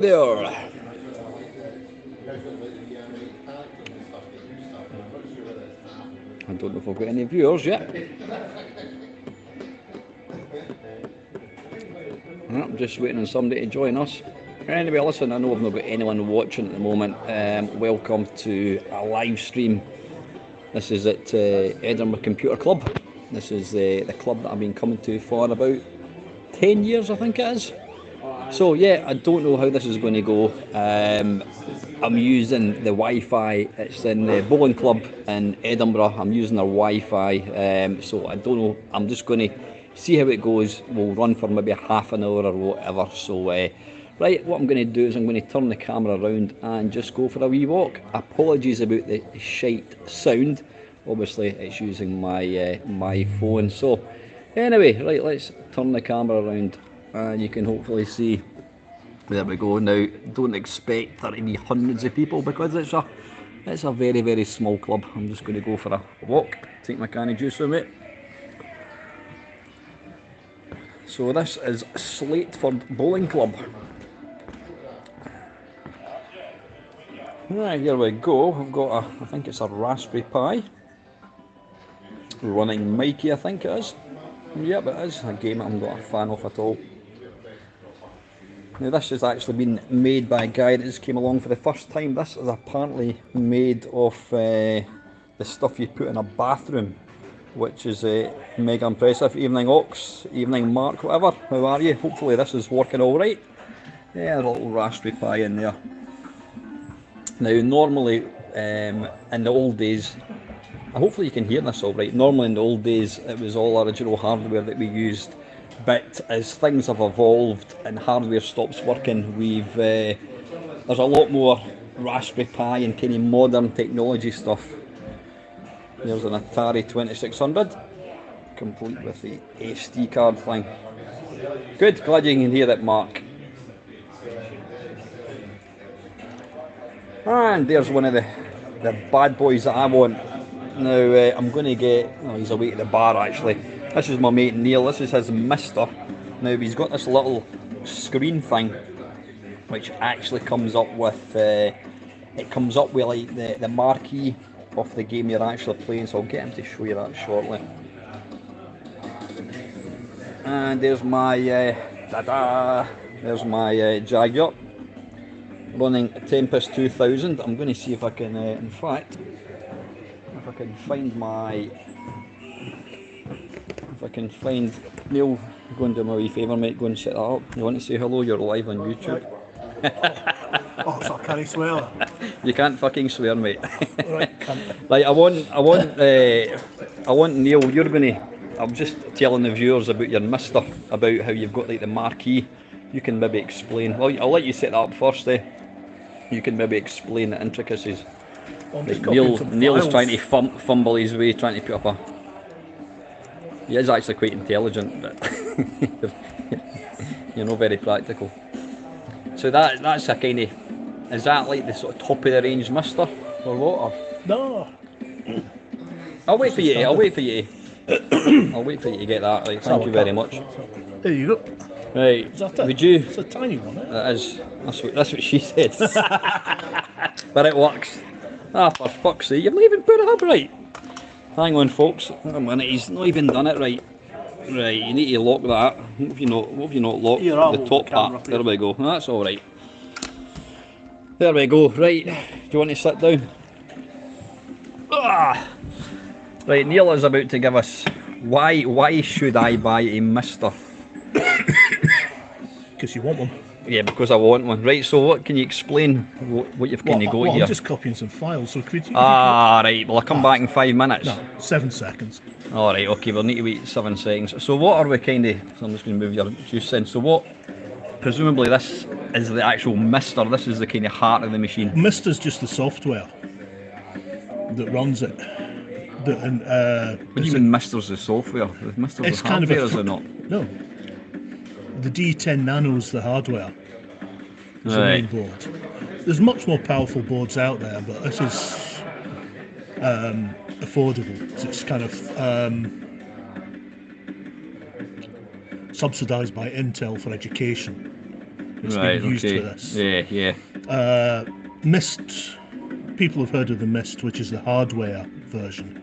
There. I don't know if I've got any viewers yet. I'm just waiting on somebody to join us. Anyway, listen, I know I've not got anyone watching at the moment. Welcome to a live stream. This is at Edinburgh Computer Club. This is the club that I've been coming to for about 10 years, I think it is. So yeah, I don't know how this is going to go. I'm using the Wi-Fi. It's in the bowling club in Edinburgh. I'm using their Wi-Fi. So I don't know. I'm just going to see how it goes. We'll run for maybe half an hour or whatever. So right, what I'm going to do is I'm going to turn the camera around and just go for a wee walk. Apologies about the shite sound. Obviously, it's using my my phone. So anyway, right, let's turn the camera around. And you can hopefully see, there we go. Now, don't expect there to be hundreds of people because it's a very, very small club. I'm just going to go for a walk, take my can of juice with me. So this is Slateford Bowling Club. Right, here we go. I've got I think it's a Raspberry Pi. Running Mikey, I think it is. Yep, it is. A game I'm not a fan of at all. Now this has actually been made by a guy that just came along for the first time. This is apparently made of the stuff you put in a bathroom, which is mega impressive. Evening Ox, evening Mark, whatever. How are you? Hopefully this is working all right. Yeah, a little Raspberry Pi in there. Now normally in the old days, hopefully you can hear this all right. Normally in the old days it was all original hardware that we used. But as things have evolved and hardware stops working, there's a lot more Raspberry Pi and kind of modern technology stuff. There's an Atari 2600, complete with the SD card thing. Good, glad you can hear that, Mark. And there's one of the bad boys that I want. Now I'm going to get, oh, he's away at the bar actually. This is my mate Neil, this is his Mister. Now he's got this little screen thing which actually comes up with, it comes up with like the marquee of the game you're actually playing, so I'll get him to show you that shortly. And there's my, there's my Jaguar running Tempest 2000. I'm going to see if I can, in fact, if I can find my... If I can find Neil, go and do me a wee favour, mate, go and set that up. You want to say hello? You're live on YouTube. Oh, so can I swear? You can't fucking swear, mate. Right, Like I want Neil. You're gonna. I'm just telling the viewers about your Mister, about how you've got like the marquee. You can maybe explain. Well, I'll let you set that up first. You can maybe explain the intricacies. Like Neil's trying to fumble his way, trying to put up a. He is actually quite intelligent, but you're not very practical. So that's a kind of, is that like the sort of top of the range Mister or what? Or? No. I'll wait for you. I'll wait for you to get that. Right, thank you very much. There you go. Right. Is that it? Would you? It's a tiny one. That is. That's what she said. But it works. Ah, for fuck's sake! You've not even put it up right. Hang on, folks. Hang on a minute. He's not even done it right. Right, you need to lock that. What have you not locked the top part? There we go. That's all right. There we go. Right. Do you want to sit down? Ah. Right. Neil is about to give us why should I buy a Mister? Because you want one. Yeah, because I want one. Right. So what can you explain? What you've kind of got here? I'm just copying some files. So could you? Right. Well, I'll come back in 5 minutes. No, 7 seconds. All right. Okay. We'll need to wait 7 seconds. So what are we kind of? So I'm just going to move your juice in. So what? Presumably this is the actual Mister. This is the kind of heart of the machine. Mister's just the software that runs it. What do you mean Mister's the software? Mister's It's the kind hardware, of is it not? No. The D10 Nano's the hardware. It's the main board. There's much more powerful boards out there, but this is affordable. It's kind of subsidised by Intel for education. It's Right, been used okay. for this. Yeah. Mist, people have heard of the Mist, which is the hardware version.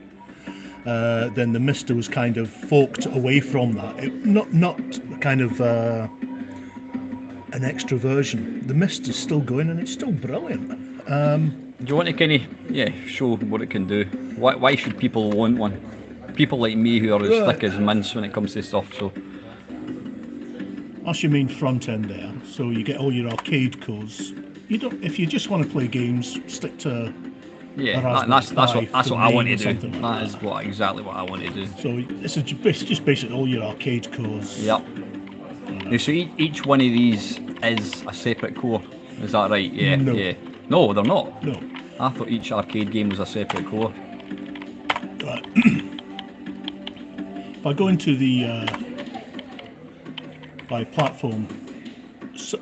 Then the Mister was kind of forked away from that. Not kind of an extra version. The Mist is still going and it's still brilliant. Do you want to kind of, show what it can do? Why should people want one? People like me who are as thick as mince when it comes to stuff, so... That's your main front end there. So you get all your arcade codes. You don't. If you just want to play games, stick to. Yeah, that's what I want to do. Like That is exactly what I want to do. So it's just basically all your arcade cores. Yep. Now, so each one of these is a separate core. Is that right? Yeah. No. Yeah. No, they're not. No. I thought each arcade game was a separate core. Right. If I go into the by platform, so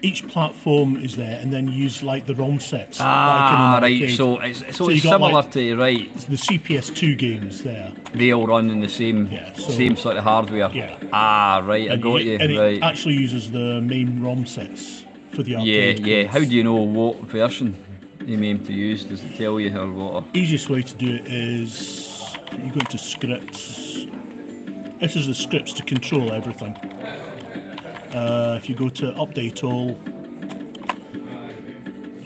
each platform is there, and then use like the ROM sets. Ah, like in an right. arcade. So it's you got, similar like, to the CPS2 games there. They all run in the same same sort of hardware. Yeah. Ah, right. I got you. And Right. it actually uses the main ROM sets for the arcade. Yeah. codes. How do you know what version you aim to use? Does it tell you or what? Easiest way to do it is you go into scripts. This is the scripts to control everything. If you go to update all,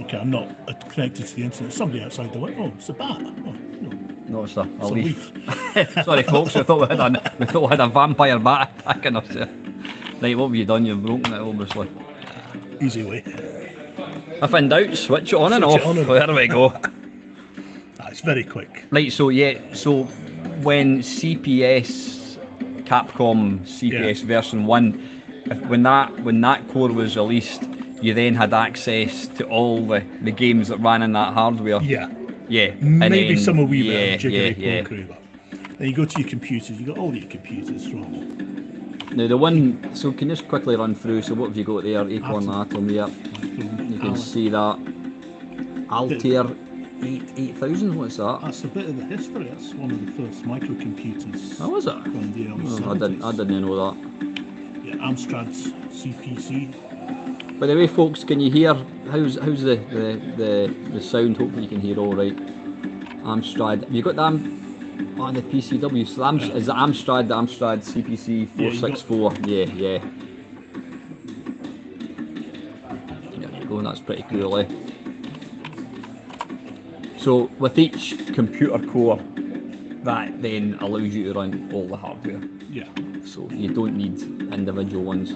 okay, I'm not connected to the internet. Somebody outside the window. Oh, it's a bat. Oh, no. No, it's a It's a leaf. leaf. Sorry, folks. We thought we had a vampire bat attacking us there. Right, what have you done? You've broken it, obviously. Easy way. If in doubt, switch it on and Switch off. it on and There we go. It's very quick. Right, so when Capcom CPS version 1, when that core was released, you then had access to all the games that ran in that hardware. Yeah. Yeah. Maybe then, some a wee bit of jiggery yeah. pokery, but then you go to your computers. You got all your computers from. Now the one, so can you just quickly run through, so what have you got there? Acorn Atom, yeah. You can see that. Altair 8000, what's that? That's a bit of the history. That's one of the first microcomputers. Oh, was it? From the early Oh, I 70s. didn't know that. Yeah, Amstrad's CPC. By the way, folks, can you hear, how's the sound? Hopefully you can hear all right. Amstrad, have you got the PCW, so is the Amstrad CPC 464? Yeah. There you go, that's pretty cool, eh? So with each computer core, that then allows you to run all the hardware. Yeah. So you don't need individual ones.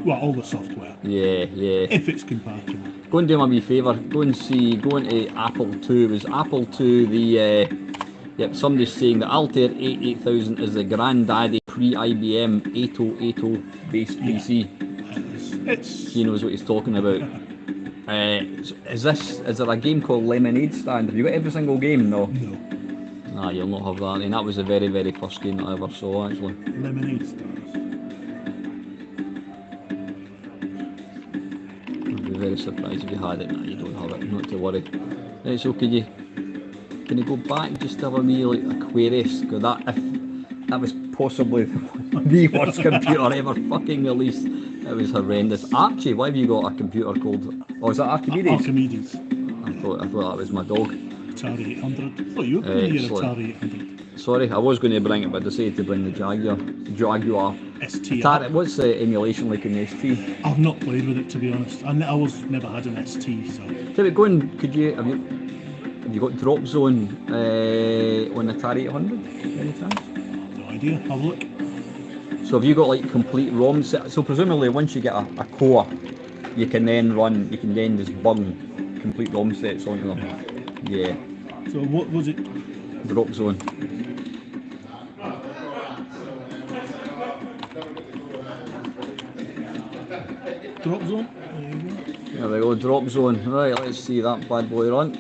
Well, all the software. Yeah. If it's compatible. Go and do me a wee favour. Go into Apple II. Was Apple II the? Somebody's saying that Altair 8000 is the granddaddy pre-IBM 8080 based PC. It's. He knows what he's talking about. Is there a game called Lemonade Stand? Have you got every single game? No. No. Ah, you'll not have that. And that was the very, very first game that I ever saw, actually. Lemonade stars. I'd be very surprised if you had it. No, you don't have it. Not to worry. Right, so can you go back just to have a wee Aquarius? Because that was possibly the worst computer ever fucking released. It was horrendous. Archie, why have you got a computer called? Oh, is that Archimedes? Archimedes. I thought that was my dog. Atari 800. I thought you were going to your Excellent. Atari 800. Sorry, I was going to bring it, but I decided to bring the Jaguar. ST. What's the emulation like in the ST? I've not played with it, to be honest. I never had an ST, so. Tell me, have you got Drop Zone on Atari 800? Any chance? No idea. Have a look. So have you got like complete ROM set? So presumably once you get a core, you can then just bung complete ROM sets onto them. Yeah. So what was it? Drop Zone. Drop Zone? There you There we go, Drop Zone. Right, let's see that bad boy run.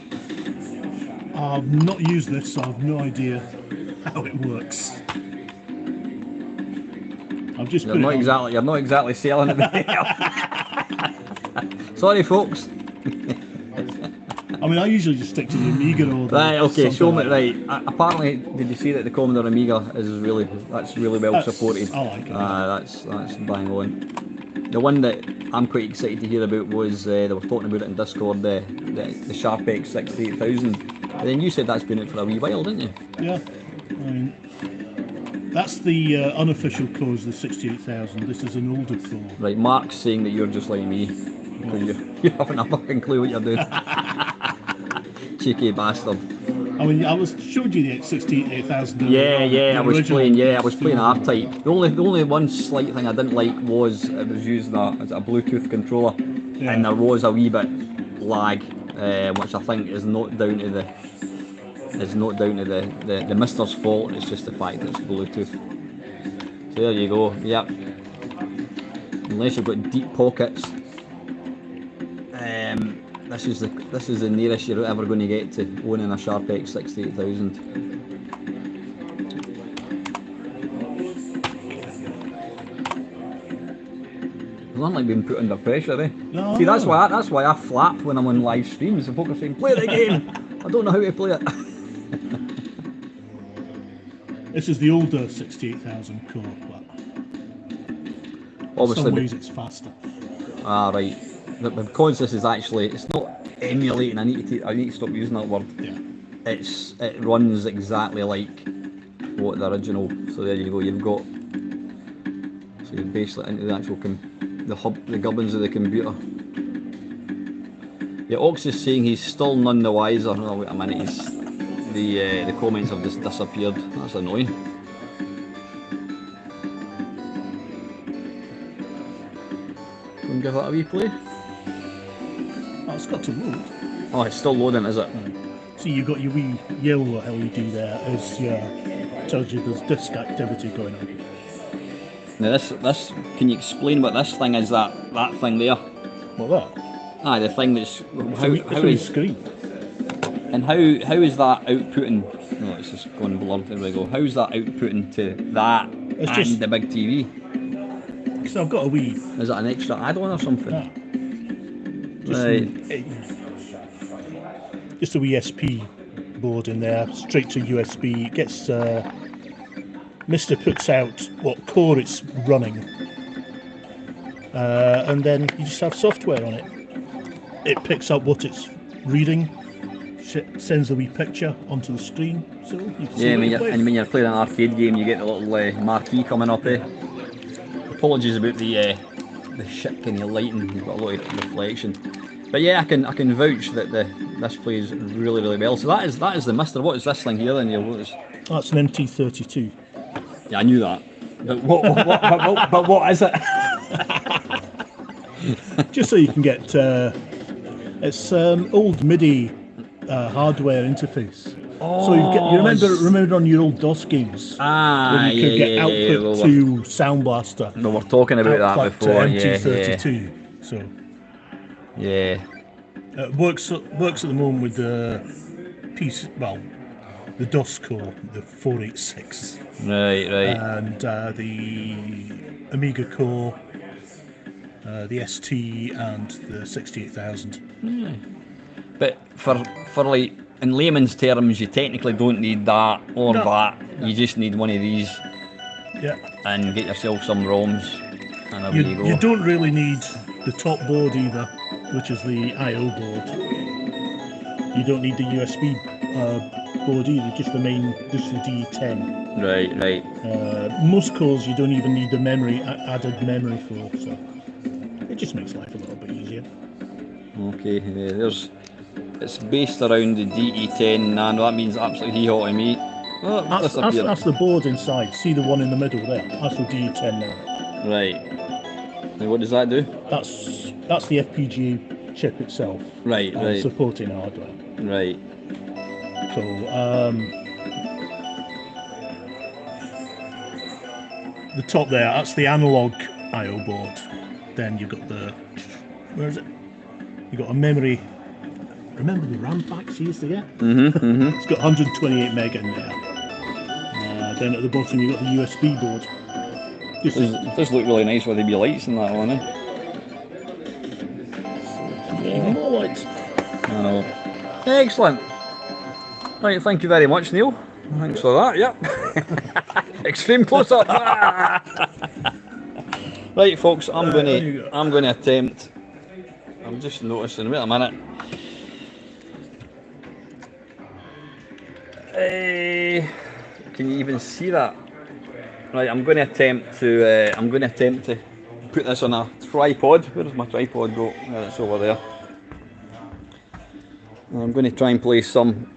I've not used this, so I have no idea how it works. I've just You're not exactly selling it there. Sorry, folks. I mean, I usually just stick to the Amiga or the. Right, okay, show me. like Right, apparently, did you see that the Commodore Amiga is really well supported? I like it. That's bang on. The one that I'm quite excited to hear about was they were talking about it in Discord, the Sharp X 68000. And then you said that's been out for a wee while, didn't you? Yeah, I mean, that's the unofficial core, the 68,000. This is an older core. Right, Mark's saying that you're just like me. You haven't a fucking clue what you're doing. Cheeky bastard. I mean, I showed you the 68,000. Yeah, I was playing R-Type. The only one slight thing I didn't like was it was using a Bluetooth controller, and there was a wee bit lag, which I think is not down to the Mister's fault. It's just the fact that it's Bluetooth. So there you go. Yep. Unless you've got deep pockets. This is the nearest you're ever going to get to owning a Sharp X 68000. I don't like being put under pressure, eh? No. See, that's why I flap when I'm on live streams. The poker saying, "Play the game." I don't know how to play it. This is the older 68,000 core, but obviously, in some ways it's faster. Ah, right. But because this is actually, it's not emulating. I need to stop using that word. Yeah. It runs exactly like what the original. So there you go. You've got, so you're basically into the actual the gubbins of the computer. Yeah, Ox is saying he's still none the wiser. Oh wait a minute, the comments have just disappeared. That's annoying. Can we give that a wee play? Oh, it's got to load. Oh, it's still loading, is it? See, you've got your wee yellow LED there as tells you there's disk activity going on. Now this, can you explain what this thing is? That thing there? What that? Ah, the thing that's how is screen? And how is that outputting? No, it's just going blurred. There we go. How's that outputting to that It's and just the big TV? So I've got a wee. Is it an extra add-on or something? Right. Just a wee SP board in there, straight to USB. It gets Mister puts out what core it's running, and then you just have software on it. It picks up what it's reading, sends a wee picture onto the screen, so you can see when you're playing an arcade game, you get the little marquee coming up. Apologies about the shit kind of lighting. You've got a lot of reflection. But yeah, I can vouch that this plays really, really well. So that is the Mister. What is this thing here then? That's an MT32. Yeah, I knew that. But what is it? Just so you can get it's old MIDI hardware interface. Oh, so you remember on your old DOS games when you could get output to Sound Blaster. We were talking about that before. MT32. So. Yeah. It works at the moment with the the DOS core, the 486. Right. And the Amiga core, the ST, and the 68,000. But for like in layman's terms, you technically don't need that or that. No. You just need one of these. Yeah. And get yourself some ROMs. And away you go. You don't really need the top board either, which is the I/O board. You don't need the USB board either, just the D10. Right. Most cores you don't even need the added memory for, so it just makes life a little bit easier. Okay, it's based around the DE10 Nano. That means absolutely hee-haw to me. Oh, that's the board inside. See the one in the middle there? That's the DE10 Nano. Right. And what does that do? That's the FPGA chip itself. Right. Supporting hardware. Right. So, the top there, that's the analog I/O board. Then you've got where is it? You've got a memory. Remember the RAM packs you used to get? It's got 128 meg in there. Then at the bottom you've got the USB board. It does look really nice with the lights in that one, eh? Yeah, more lights. I know. Excellent. Right, thank you very much, Neil. Thanks for that, yep. Extreme close-up. Right, folks, I'm There you go. going to attempt. I'm just noticing. Wait a minute. Can you even see that? Right, I'm going to attempt to put this on a tripod. Where does my tripod go? Yeah, it's over there. I'm going to try and play some.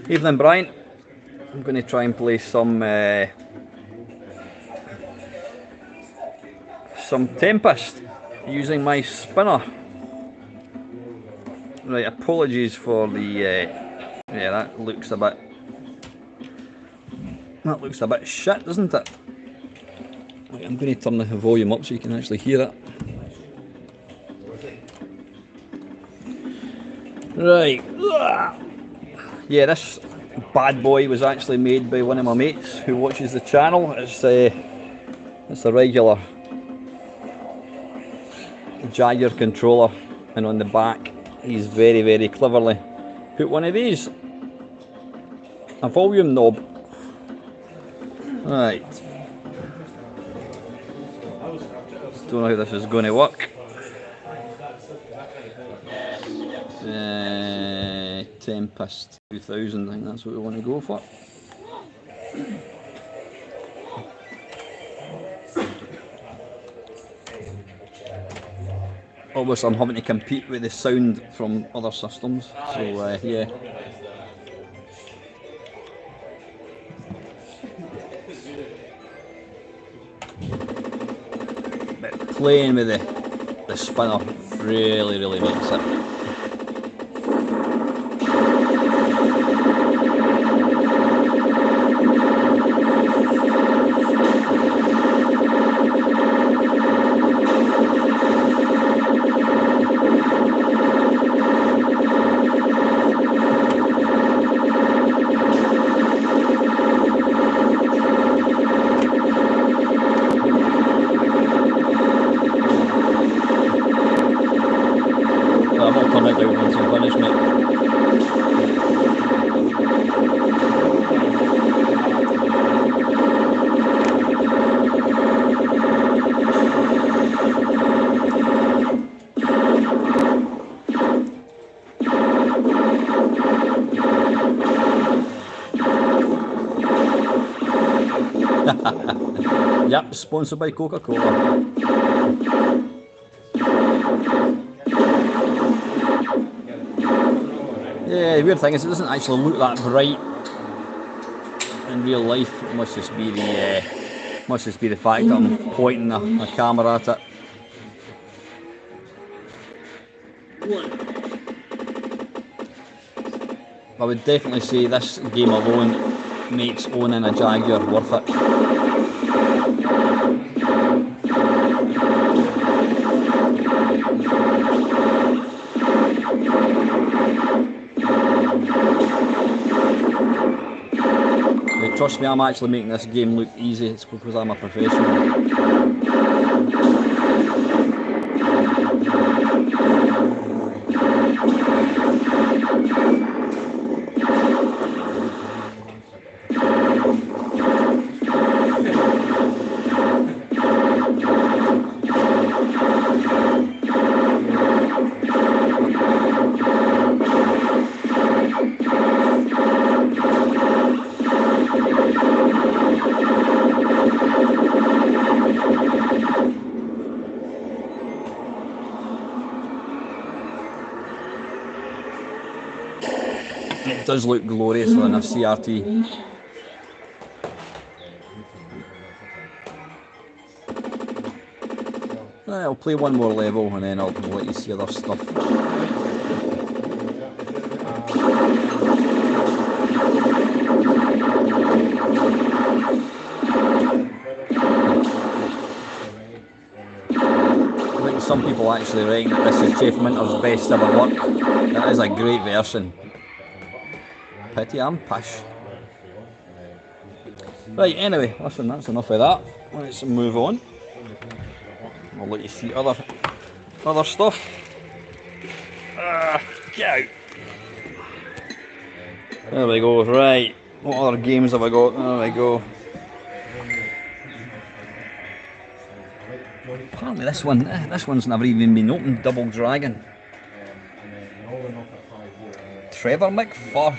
Evening, Brian. I'm going to try and play some Tempest using my spinner. Right, apologies for the. Yeah, that looks a bit shit, doesn't it? Right, I'm going to turn the volume up so you can actually hear it. Right. Yeah, this bad boy was actually made by one of my mates who watches the channel. It's a regular Jagger controller, and on the back he's very, very cleverly put one of these, a volume knob. Right. Don't know how this is going to work. Tempest 2000, I think that's what we want to go for. Obviously I'm having to compete with the sound from other systems, so yeah. But playing with the spinner really makes it. I'll turn it down once I'm finished, mate. Yep, sponsored by Coca-Cola. Yeah, the weird thing is it doesn't actually look that bright in real life. It must just be the fact that I'm pointing a camera at it. I would definitely say this game alone makes owning a Jaguar worth it. Trust me, I'm actually making this game look easy. It's because I'm a professional. It does look glorious on a CRT. I'll play one more level and then I'll let you see other stuff. I think some people actually reckon that this is Jeff Minter's best ever work. That is a great version. Pity I'm pish. Right, anyway, listen, that's enough of that. Let's move on. I'll let you see other stuff. Get out. There we go, right. What other games have I got? There we go. Apparently this one's never even been opened. Double Dragon. Trevor McFur.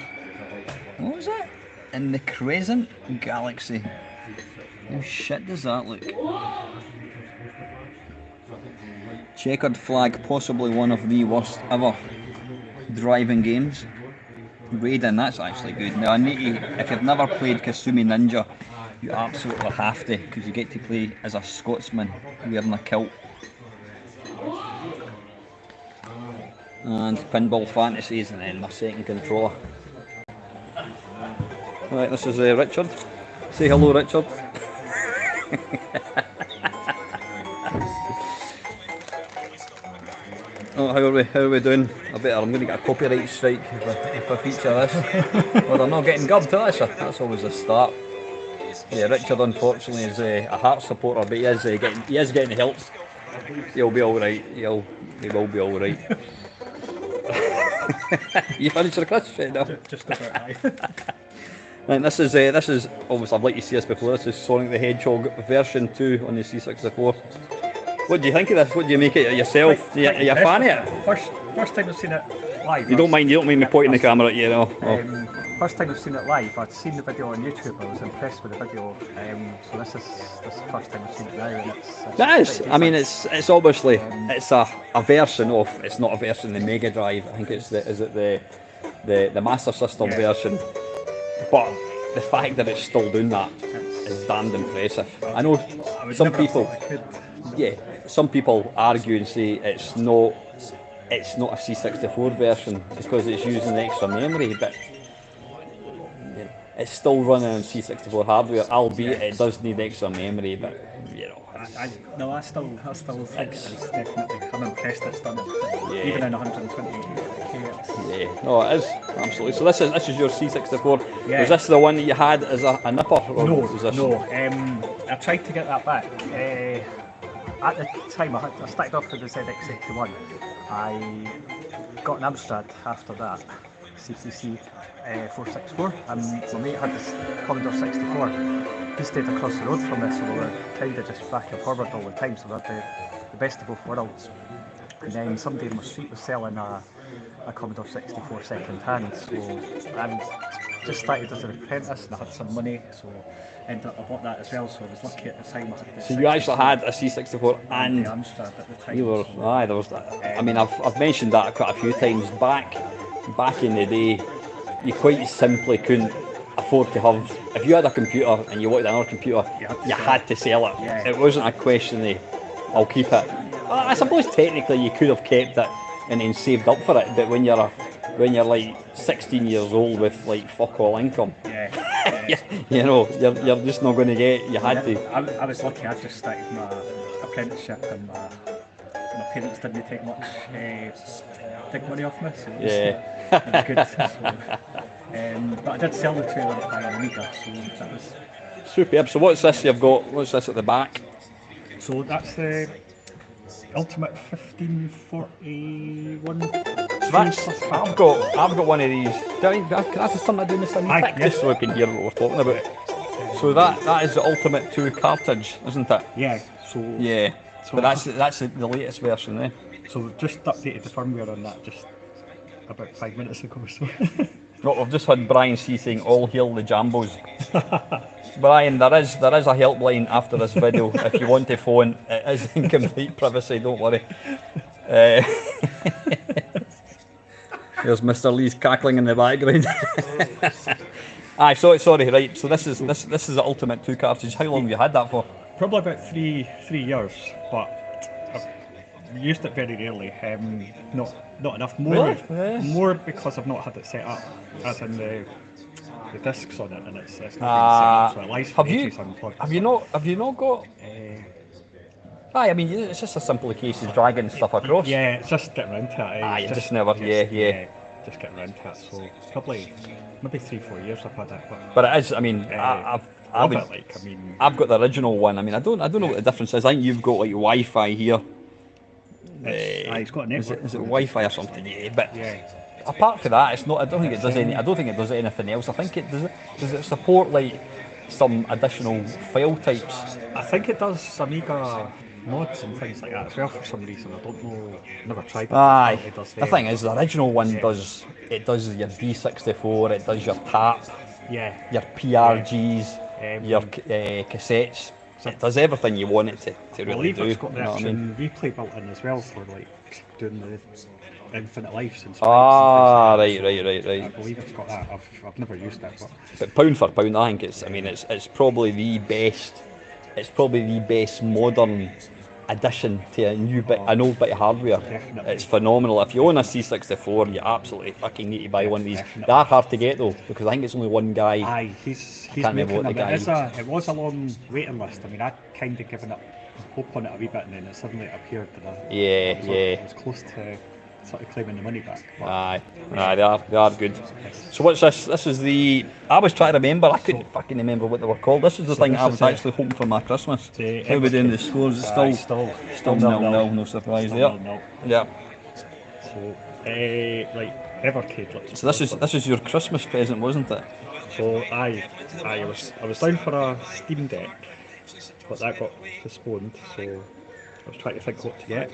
What was that? In the Crescent Galaxy. How shit does that look? Checkered Flag, possibly one of the worst ever driving games. Raiden, that's actually good. Now I need to, if you've never played Kasumi Ninja, you absolutely have to, because you get to play as a Scotsman wearing a kilt. And Pinball Fantasies, and then my second controller. Right, this is Richard. Say hello, Richard. Oh, how are we doing? I'm going to get a copyright strike if I feature this. Well, I'm not getting gubbed, that's always a start. Yeah, Richard unfortunately is a Hearts supporter, but he is getting help. He'll be alright. He will be alright. You finished the quiz right now? Just about aye. Right, this is obviously, I'd like to see this before. This is Sonic the Hedgehog version 2 on the C64. What do you think of this? What do you make it yourself? Are you a fan of it? First time I've seen it live. You don't mind me pointing the camera at you, know? First time I've seen it live. I'd seen the video on YouTube. I was impressed with the video. So this is the first time I've seen it now, and it's I mean, it's obviously it's a version of. It's not a version of the Mega Drive. I think it's the Master System version. But the fact that it's still doing that is damned impressive. I know some people argue and say it's not a C64 version because it's using extra memory, but it's still running on C64 hardware, albeit it does need extra memory, but you know. I still think it's definitely. I'm impressed it's done it, even in 128 Yeah, no, it is absolutely. So this is your C64. Yeah. Was this the one that you had as a nipper? Or No. I tried to get that back. At the time, I started off with the ZX81. I got an Amstrad after that, CCC 464, and my mate had this Commodore 64. He stayed across the road from us, so we were kind of just back and forward all the time, so we had the best of both worlds. And then somebody in my street was selling a Commodore 64 second hand, so I just started as an apprentice and I had some money, so I bought that as well, so I was lucky at the time. So you actually had a C64 and the Amstrad at the time. you were, there was that. I mean, I've mentioned that quite a few times. Back in the day, you quite simply couldn't afford to have. If you had a computer and you wanted another computer, you had to sell it. Yeah. It wasn't a question of I'll keep it. I suppose technically you could have kept it and then saved up for it, but when you're like 16 years old with like fuck all income, you know, you're just not going to get. You had to. I was lucky. I just started my apprenticeship, and my parents didn't take much big money off me, so it was good. So, but I did sell the trailer at my Amiga, so that was superb. So what's this you've got? What's this at the back? So that's the Ultimate 1541. I've got one of these. Can I just turn that down the sound just so I can hear what we're talking about? So that is the Ultimate 2 cartridge, isn't it? Yeah. So but that's the latest version, eh? So we've just updated the firmware on that just about 5 minutes ago. So. Well, we've just had Brian C saying all hail the Jambos. Brian, there is a helpline after this video if you want to phone. It is in complete privacy, don't worry. There's Mr. Lee's cackling in the background. Sorry, right. So this is the Ultimate 2 cartridge. How long have you had that for? Probably about three years, but I've used it very rarely. Not enough. More because I've not had it set up, as in the discs on it, and it's not been set up, so it lies for ages unplugged. Have you not got? I mean, it's just a simple case of dragging stuff across. Yeah, it's just getting around to it. You just never. Just getting around to it. So probably maybe 3-4 years I've had it. But it is. I mean, I've got the original one. I mean, I don't know what the difference is. I think you've got like Wi-Fi here. It's got a network. Is it Wi-Fi or something? Yeah, but apart from that, it's not. I don't think it does anything else. I think it does. Does it support like some additional file types? I think it does Amiga mods and things like that as well for some reason. I don't know. Never tried it. Aye. It does The thing is, the original one does your D64, it does your tap, Yeah. your PRGs, your Um, cassettes. It does everything you want it to I really believe do. it's got You the know what I mean? action replay built in as well for like doing the infinite lives and spikes Ah, and things like right, that. right. I believe it's got that. I've never used it, but But pound for pound, I think it's. I mean, it's probably the best. It's probably the best modern addition to an old bit of hardware. Definitely. It's phenomenal. If you own a C64, you absolutely fucking need to buy one of these. Definitely. They are hard to get though, because I think it's only one guy. aye, he's can't remember making what them. the guy- It was a long waiting list. I mean, I'd kind of given up hope on it a wee bit, and then it suddenly appeared, and I was close to sort of claiming the money back. But Aye, they are good. So what's this? This is the. I was trying to remember. I couldn't fucking remember what they were called. This is the thing this I is was the- actually hoping for my Christmas. the How we doing the Everton- scores? It's Aye, still still 0-0. No surprise Still there. 0-0. Yeah. So, right, Evercade. Let's So this is your Christmas present, wasn't it? So I was down for a Steam Deck, but that got postponed. So I was trying to think what to get.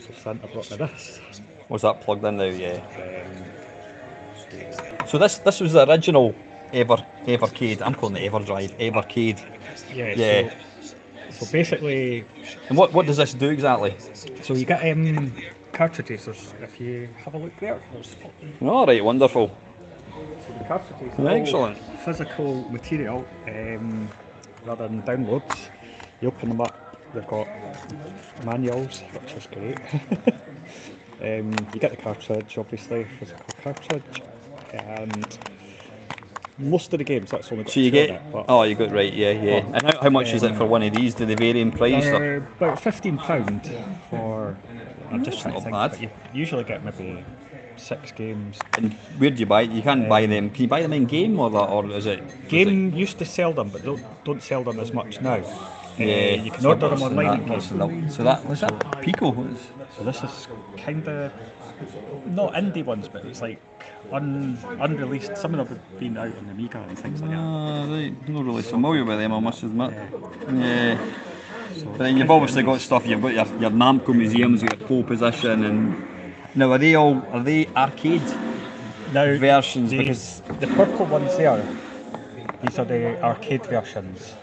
So Santa brought me this. Was that plugged in now? Yeah. Um, So this was the original Evercade. I'm calling it Everdrive. Evercade. yeah. Yeah. So basically, And what does this do exactly? so you get cartridges. If you have a look there, there's All right, wonderful. so the cartridges. are all Excellent. Physical material, rather than downloads. You open them up. They've got manuals, which is great. You get the cartridge, obviously, physical cartridge, and most of the games that's only got So you two in get. it, but Oh, you got right. Yeah. And how much is it for one of these? Do they vary in price? Or? they're about £15 for. I'm just trying to not think, bad. but you usually get maybe 6 games. And where do you buy it? You can't buy them. Can you buy them in game or is it? Game used to sell them, but don't sell them as much now. Yeah. You can order them So online. and what's get that? So that was that Pico. So this is kind of not indie ones, but it's like unreleased. Some of them have been out on the Amiga and things like that. Right. I'm not really familiar with them, I must admit. Yeah. Yeah. But then you've obviously got stuff. You've got your Namco museums, your pole position, and now are they arcade Now versions? the, Because the purple ones there, these are the arcade versions.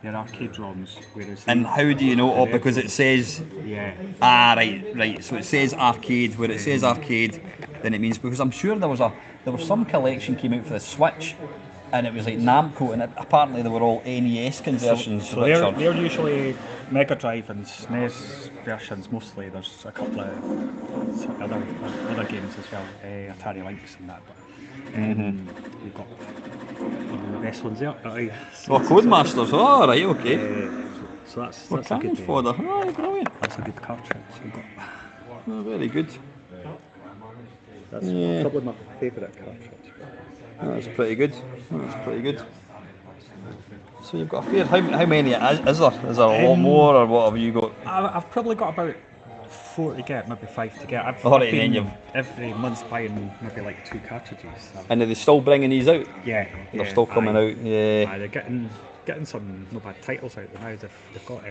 They're arcade ROMs. Whereas and how do you know? Oh, because it says yeah, right. So it says arcade. Where it says arcade, then it means because I'm sure there was some collection came out for the Switch, and it was like Namco, and apparently they were all NES conversions. so which they're usually Mega Drive and SNES versions mostly. There's a couple of sort of other games as well, Atari Lynx and that. But we've got one of the best ones there. Codemasters. Oh, right, okay. So that's What a cannon good fodder? Oh, brilliant. that's a good cartridge. We've got, Oh, very good. that's Yeah. probably my favourite cartridge. That's pretty good. So you've got a fair. How many is there? Is there a lot more, or what have you got? I've probably got about 4 to get, maybe 5 to get. I've Alright, been then every month buying maybe like 2 cartridges. And are they still bringing these out? Yeah, They're still coming out. Yeah. They're getting some no bad titles out there now. They've got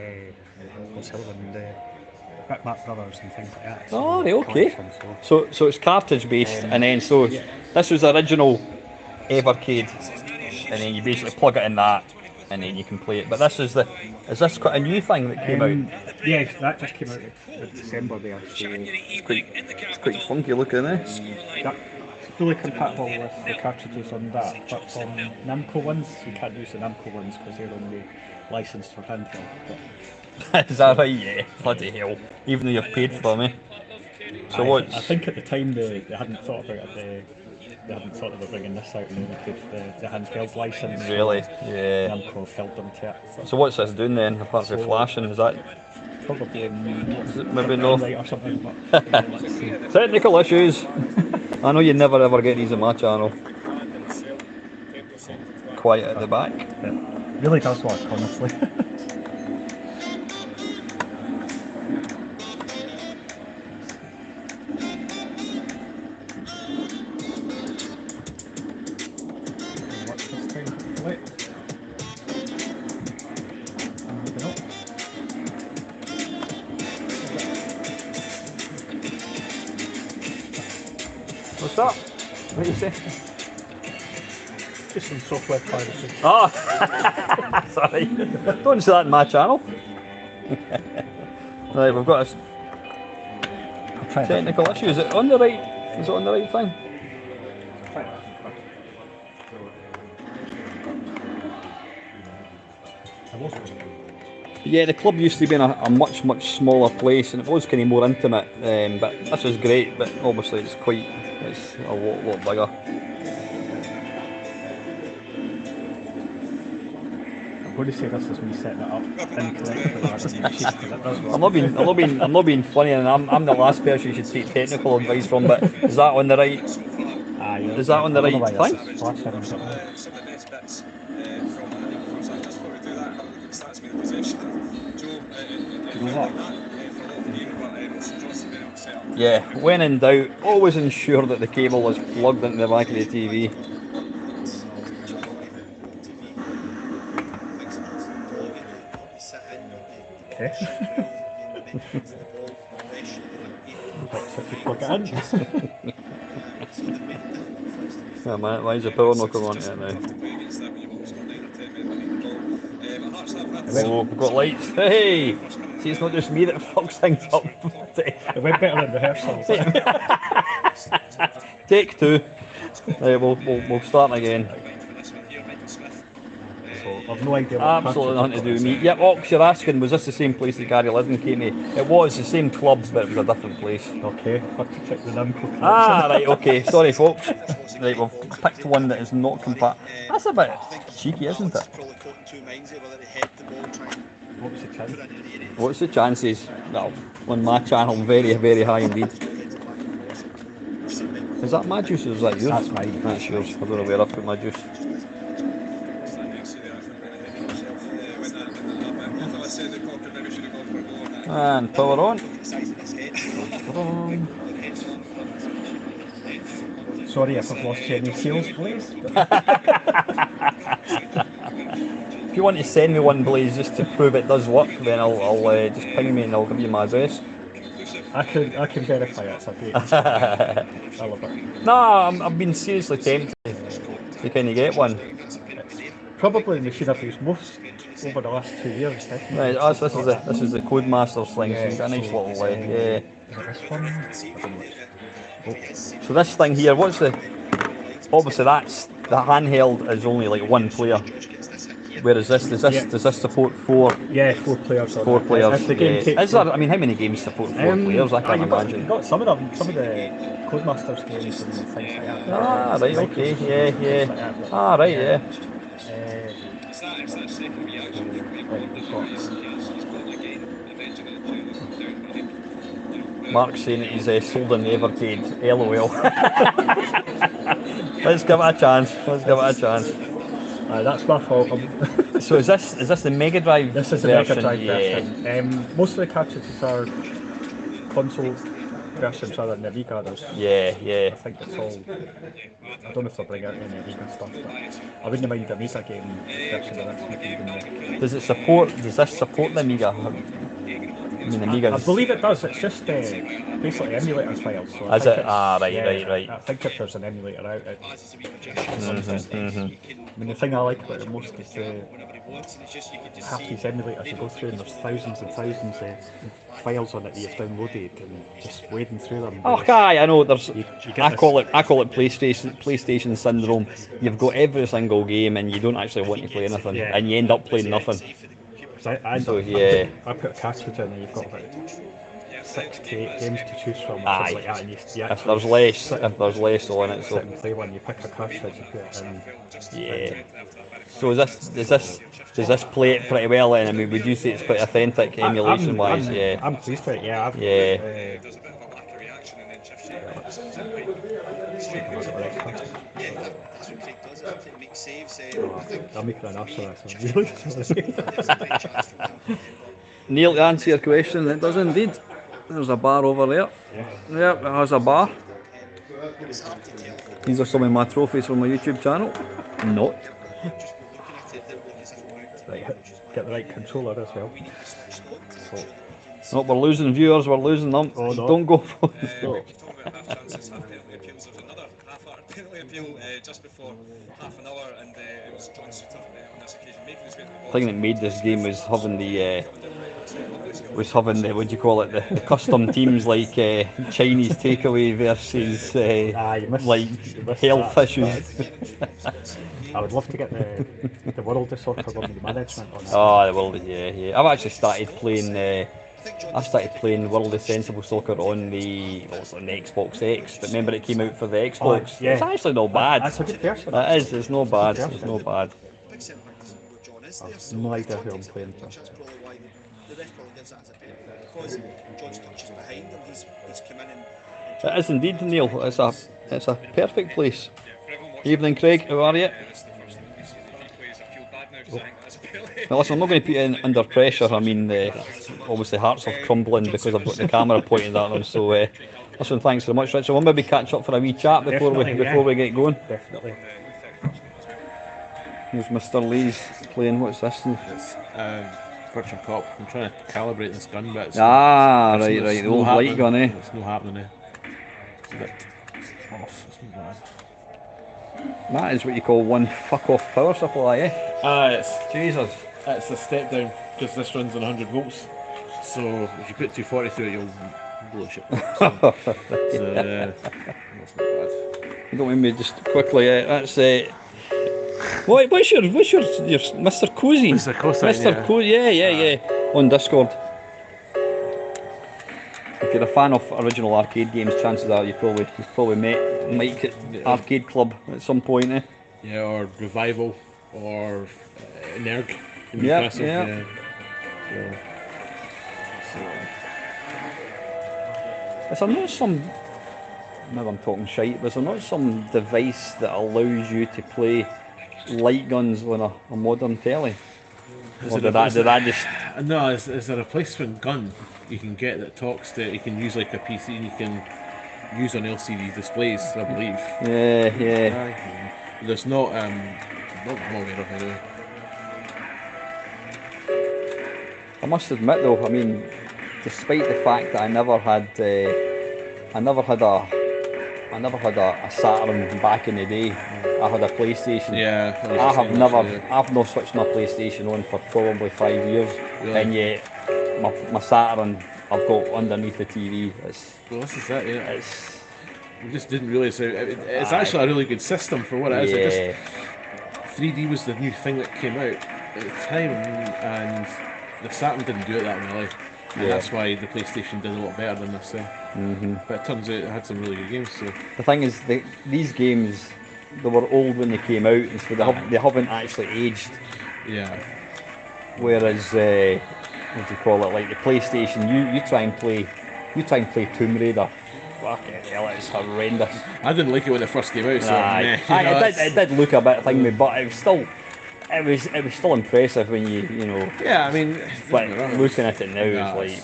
what's the other one? The Bitmap Brothers and things like that. Oh, right, okay. collection, so- So it's cartridge based, and then this was the original Evercade, and then you basically plug it in that, and then you can play it. But is this quite a new thing that came out? Yeah, that just came out in December there. So It's quite funky looking, eh? that's fully compatible with the cartridges on that, but on Namco ones, you can't use the Namco ones because they're only licensed for handheld. But Is that right? Yeah. Bloody hell. Even though you've paid for them, eh? So I think at the time they hadn't thought about it. They hadn't thought they were bringing this out and they paid for the handheld license. Really? So Yeah. Namco held them to it. So what's this doing then, apart from flashing? Is that Probably maybe not? or something. But let's see. Technical issues. I know you never ever get these on my channel. Quiet at the back. It really does work, honestly. Watch this time, hopefully. Maybe not. What's that? What do you say? Just some software piracy. Oh, sorry. Don't say that in my channel. Right, we've got a technical issue. Is it on the right? Is it on the right thing? Yeah, the club used to be in a much smaller place, and it was kind of more intimate. But this is great. But obviously, it's a lot bigger. I'm going to say this is me setting it up incorrectly. I'm not being funny, and I'm the last person you should take technical advice from. But is that on the right? Is that on the right thing? Yeah, when in doubt, always ensure that the cable is plugged into the back of the TV. Okay. Yeah, man, why is the power not coming on here now? Oh, we've got lights. Hey! See, it's not just me that fucks things up. It went better than rehearsals. Take two. Right, we'll start again. So I've no idea what absolutely nothing to do with me. Yep, Ox, you're asking, was this the same place that Gary Liddon came to? It was the same club, but it was a different place. Okay, have to check the number. Right, okay, sorry folks. Right, we've picked one that is not compatible. That's a bit cheeky, isn't it? What's the chances? Well, on my channel, very high indeed. Is that my juice or is that yours? That's mine. That's yours. I don't know where I've put my juice. And power on. Sorry if I've lost you any sales, please. If you want to send me one, Blaze, just to prove it does work, then I'll just ping me and I'll give you my address. I can verify it. It's a great. I love it. No, I've been seriously tempted to kind of get one. Probably the machine I've used most over the last 2 years. Right, this is the Codemasters thing. Yeah, so you've got a nice little yeah. This one. So this thing here, what's the? Obviously, that's the handheld is only like one player. Whereas does this support four? Yeah, 4 players. 4 players. If the game takes is there? I mean, how many games support 4 players? I can't imagine. You've got some of them, some of the Codemasters games and things like that. Right, okay, yeah. Right, yeah. Mark's saying that he's sold in the Evercade. LOL. Let's give it a chance. That's my fault. So is this the Mega Drive? This is the Mega Drive version. Most of the cartridges are console versions rather than the Amiga. Yeah. I think it's all. I don't know if they'll bring out any Amiga stuff, but I wouldn't mind the Amiga game version of this. Does this support the Amiga? I mean, Amiga. I believe it does. It's just basically emulator files. So is it? Right. I think if there's an emulator out, it's I mean, the thing I like about it most is half these emulators you go through and there's thousands and thousands of files on it that you've downloaded and just wading through them. I know. There's. I call it PlayStation syndrome. You've got every single game and you don't actually want to play anything, and you end up playing nothing. I put a cartridge in and you've got about 6 to 8 games to choose from. Like that, and if there's less on it, so play one, you pick a cartridge, you put it in. Yeah. So does this play it pretty well then? I mean, would you say it's pretty authentic emulation wise? I'm pleased with it. Yeah. I'm making an ass of this. Neil, to answer your question, it does indeed. There's a bar over there. Yeah, it has a bar. These are some of my trophies from my YouTube channel. Not. Right, get the right controller as well. So. No, we're losing viewers, we're losing them. Oh, no. Don't go for it. half chances, half penalty appeals. There was another half-hearted penalty appeal just before half an hour, and it was John Suter on this occasion making his way to the box. The thing that made this game was having the what do you call it, the custom teams like Chinese takeaway versus like health issues. I would love to get the World of Soccer Women management on that. Oh, the World, yeah. I've actually started playing. World of Sensible Soccer on the Xbox X. But remember, it came out for the Xbox. Yeah. It's actually not bad. That's a good version. It is. It's not bad. It's not bad. I've no idea who I'm playing for. That's probably why the ref probably gives that as a penalty, because John's touch is behind him. He's come in and It is indeed, Neil. It's a perfect place. Evening, Craig. How are you? Now listen, I'm not going to put you under pressure. I mean, obviously hearts are crumbling because I've got the camera pointed at them. So, listen, thanks very much, Richard. We'll maybe catch up for a wee chat before we get going. Definitely. Here's Mr. Lee's playing. What's this? It's Virtual Cop. I'm trying to calibrate this gun, but it's right. it's The old light gun, eh? It's not happening. It's a bit off. It's not bad. That is what you call one fuck off power supply, eh? It's a step down because this runs on 100 volts. So if you put 240 through it, you'll blow shit. So that's not bad. You don't mind me just quickly. That's what's your Mr. Cozy? Mr. Cozy, Mr. Cozy, yeah. On Discord. If you're a fan of original arcade games, chances are you've probably met Mike at Arcade Club at some point, eh? Yeah, or Revival, or Nerg. Yeah. Is there not some? Maybe I'm talking shite. But is there not some device that allows you to play light guns on a modern telly? Or did I just? No, is there a replacement gun you can get that talks to? You can use like a PC and you can use on LCD displays, I believe. Yeah. There's not aware of anyway. I must admit though, I mean, despite the fact that I never had a Saturn back in the day. I had a PlayStation. Yeah. I've not switched my PlayStation on for probably 5 years, Really? and yet my Saturn I've got underneath the TV. Well, this is it. Yeah. We just didn't realise it's Aye. actually a really good system for what it is. Yeah. It just, 3D was the new thing that came out at the time, and the Saturn didn't do it that well. And that's why the PlayStation did a lot better than this thing. Mm-hmm. But it turns out it had some really good games. So The thing is, these games, they were old when they came out, and so they haven't actually aged. yeah, Whereas, what do you call it? Like the PlayStation, you try and play Tomb Raider. Fucking hell, it's horrendous. I didn't like it when it first came out. So Aye. meh, you know, It did look a bit thingy, but it was still impressive when you know. yeah, I mean, But looking at it now, it's like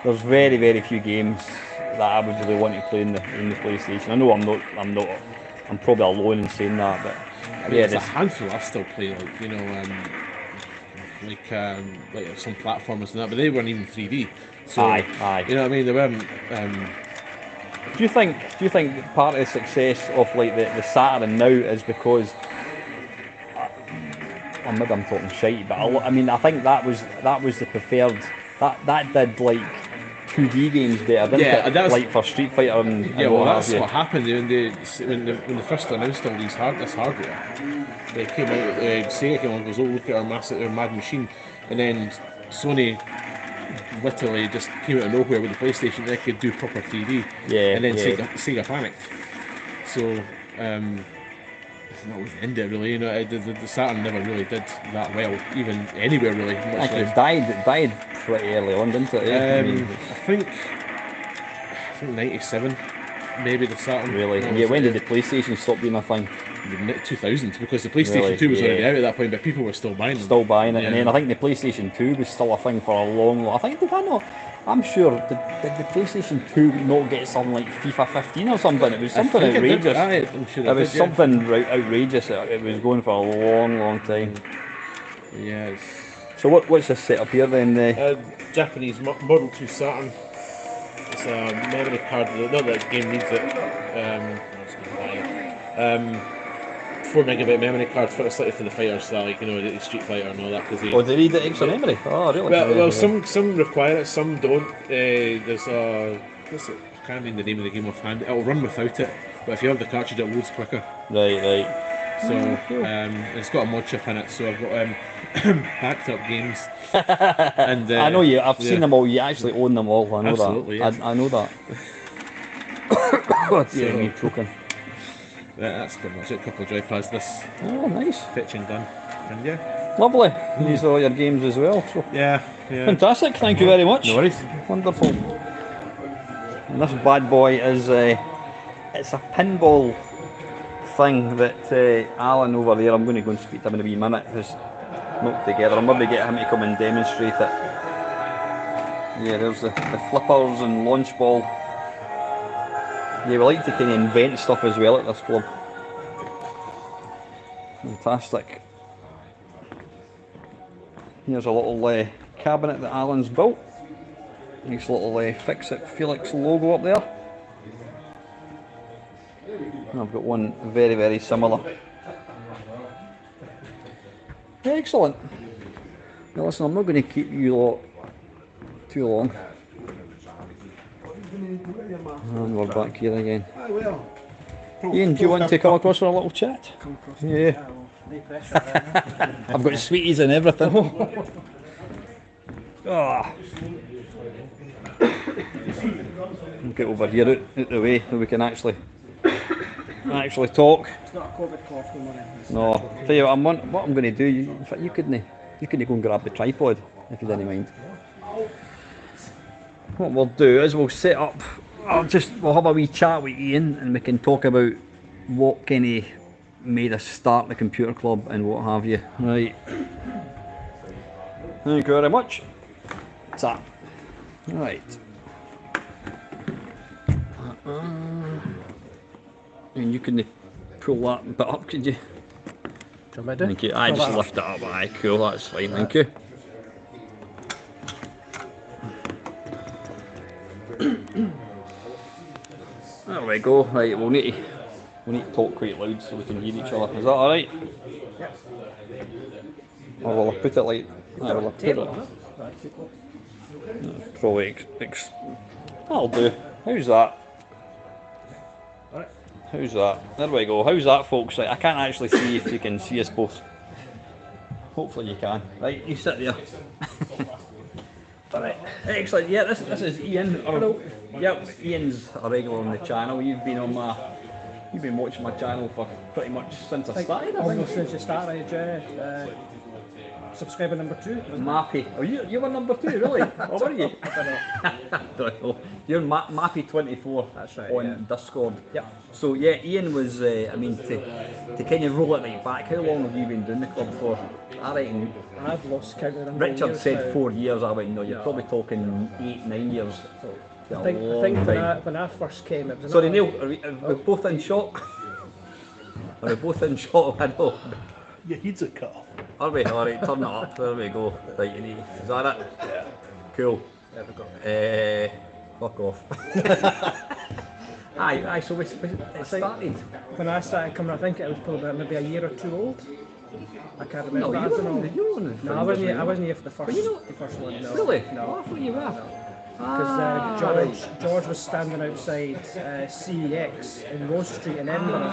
there's very, very few games that I would really want to play in the PlayStation. I know I'm probably alone in saying that, but I mean, there's a handful I still play, like like some platformers and that, but they weren't even 3D. So, aye. You know what I mean? They weren't. Do you think part of the success of like the Saturn now is because? Well, maybe I'm talking shite, but I mean I think that was the preferred. That did like 2D games better, didn't it? That was, like for Street Fighter and yeah. Well, that's have you. what happened when they first announced all this hardware. They came out. Sega came out and goes, "Oh, look at our mad machine," and then Sony literally just came out of nowhere with the PlayStation. They could do proper 3D. Yeah. And then yeah. Sega panicked. So. That was the end of it, really. You know, the Saturn never really did that well, even anywhere really. Much It less. died pretty early on, didn't it? I think 97, maybe the Saturn. Really? Yeah. When did the PlayStation stop being a thing? 2000, because the PlayStation Really? 2 was already Yeah. out at that point, but people were still buying them. Still buying it, Yeah. and then I think the PlayStation 2 was still a thing for a long. I think did I not? I'm sure did the PlayStation 2 not get something like FIFA 15 or something? It was something I think outrageous. I'm sure It was did, yeah. something outrageous. It was going for a long time. Yeah. So what's this setup here then? Japanese Model 2 Saturn. It's It's a memory card. Not that the game needs it. It's gonna die. 4 megabyte memory card for slightly for the fighters, like the Street Fighter and all that. Because Oh, they need the extra memory? Oh, really? well, some require it, some don't. There's a I can't remember the name of the game offhand. It'll run without it, but if you have the cartridge, it loads quicker. Right. So it's got a mod chip in it, so I've got backed up games. And I know you. I've seen them all. You actually own them all. I know Absolutely, that. yes. I know that. Oh, dear me, choking. That's pretty much it. A couple of joypads. This Oh, nice. fetching done, and yeah. Lovely. These are all your games as well. So Yeah. fantastic. Thank you very much. No worries. Wonderful. And this bad boy is it's a pinball thing that Alan over there. I'm going to go and speak to him in a wee minute. Has knocked together. I'll maybe get him to come and demonstrate it. Yeah, there's the flippers and launch ball. Yeah, we like to kind of invent stuff as well at this club. Fantastic. Here's a little cabinet that Alan's built. Nice little Fix It Felix logo up there. And I've got one very, very similar. Excellent. Now listen, I'm not going to keep you lot too long. And we're back here again. Ian, do you want to come across for a little chat? Yeah. I've got sweeties and everything. Get over here out the way so we can actually talk. It's not a COVID cough, don't worry. No, tell you what I'm going to do. In fact, you couldn't go and grab the tripod if you didn't mind. What we'll do is we'll set up. We'll have a wee chat with Ian and we can talk about what kind of made us start the computer club and what have you. Right. Thank you very much. What's that? Right. And you can pull that bit up, could you? Thank you. I just lift it up. Aye, cool. That's fine. Thank you. There we go. Right, we'll need to talk quite loud so we can hear each other. Is that all right? Yes. Or will I put it like? Will I put it? Probably that'll do. How's that? How's that? There we go. How's that, folks? Right, I can't actually see if you can see us both. Hopefully you can. Right, you sit there. Alright, excellent. Yeah, this is Ian. Hello. Yep, Ian's a regular on the channel. You've been watching my channel for pretty much since I started. Almost since you started, subscriber number 2. Mappy. Oh, you were number 2, really? Or were you? I don't know. You're Mappy24. That's right, on yeah. Discord. Yep. So yeah, Ian was. To kind of roll it right back. How long have you been doing the club for? I reckon. I've lost count of them. Richard said 4 years. I went no. You're probably talking 8-9 years. I think when I first came, it was. Sorry, Neil. Are we both in shot? Are we both in shot? I know. Your head's a cut off. Are we? Alright, turn it up. There we go. Right, is that it? Yeah. Cool. There we go. Fuck off. Aye, so it started. When I started coming, I think it was probably maybe a year or 2 old. I can't remember. No, I wasn't here for the first. The first one. No. Really? No. Oh, I thought you were. Because George was standing outside CEX in Rose Street in Edinburgh,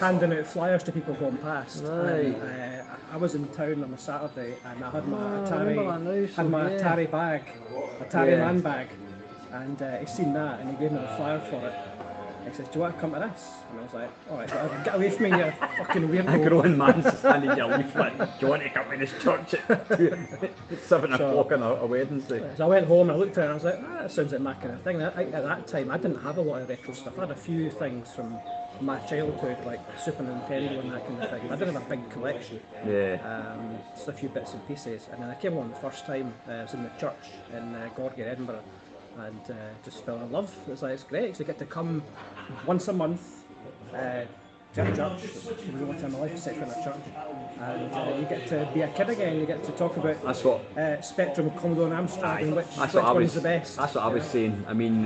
handing out flyers to people going past. Right. And, I was in town on a Saturday, and I had my Atari bag, Atari man bag, and he seen that, and he gave me the flyer for it. He says, "Do you want to come to this?" And I was like, "All right, get away from me, you fucking weirdo." A grown man's handing you a leaflet. Do you want to come to this church at 7 o'clock on a Wednesday? So I went home and I looked at it and I was like, that sounds like my kind of thing. At that time, I didn't have a lot of retro stuff. I had a few things from my childhood, like Super Nintendo and that kind of thing. I didn't have a big collection. Yeah. Just a few bits and pieces. And then I came along the first time, I was in the church in Gorgie, Edinburgh, and just fell in love. It was like, it's great, because I get to come once a month, to a church. It was the only time in my life except for in a church. And you get to be a kid again. You get to talk about That's what. Spectrum, Commodore, and Amstrad, and which That's what I one's was. the best. That's what I was saying. I mean,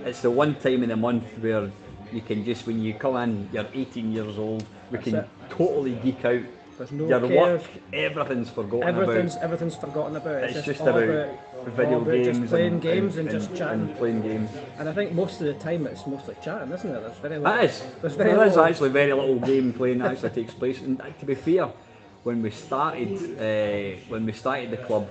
it's the one time in the month where you can just, when you come in, you're 18 years old. We can totally geek out. There's no Your cares. work, everything's forgotten about. Everything's forgotten about. It's just all about video all about games, just playing games and just chatting. and playing games. And I think most of the time it's mostly chatting, isn't it? There's very little. That is. There's very There is little. actually very little game playing that actually takes place. And to be fair, when we started the club,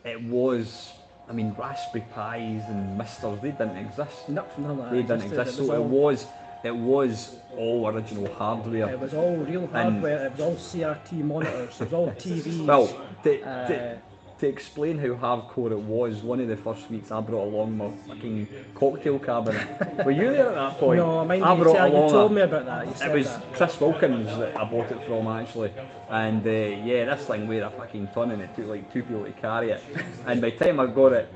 it was. I mean, Raspberry Pis and Misters, they didn't exist. No, none of that They didn't existed. exist. So it was all original hardware. It was all real hardware. It was all CRT monitors. It was all TVs. Well, to explain how hardcore it was, one of the first weeks I brought along my fucking cocktail cabinet. Were you there at that point? No, mind I you, brought along you told me about that. You It said was that. Chris Wilkins that I bought it from actually, and this thing weighed a fucking ton and it took like 2 people to carry it. And by the time I got it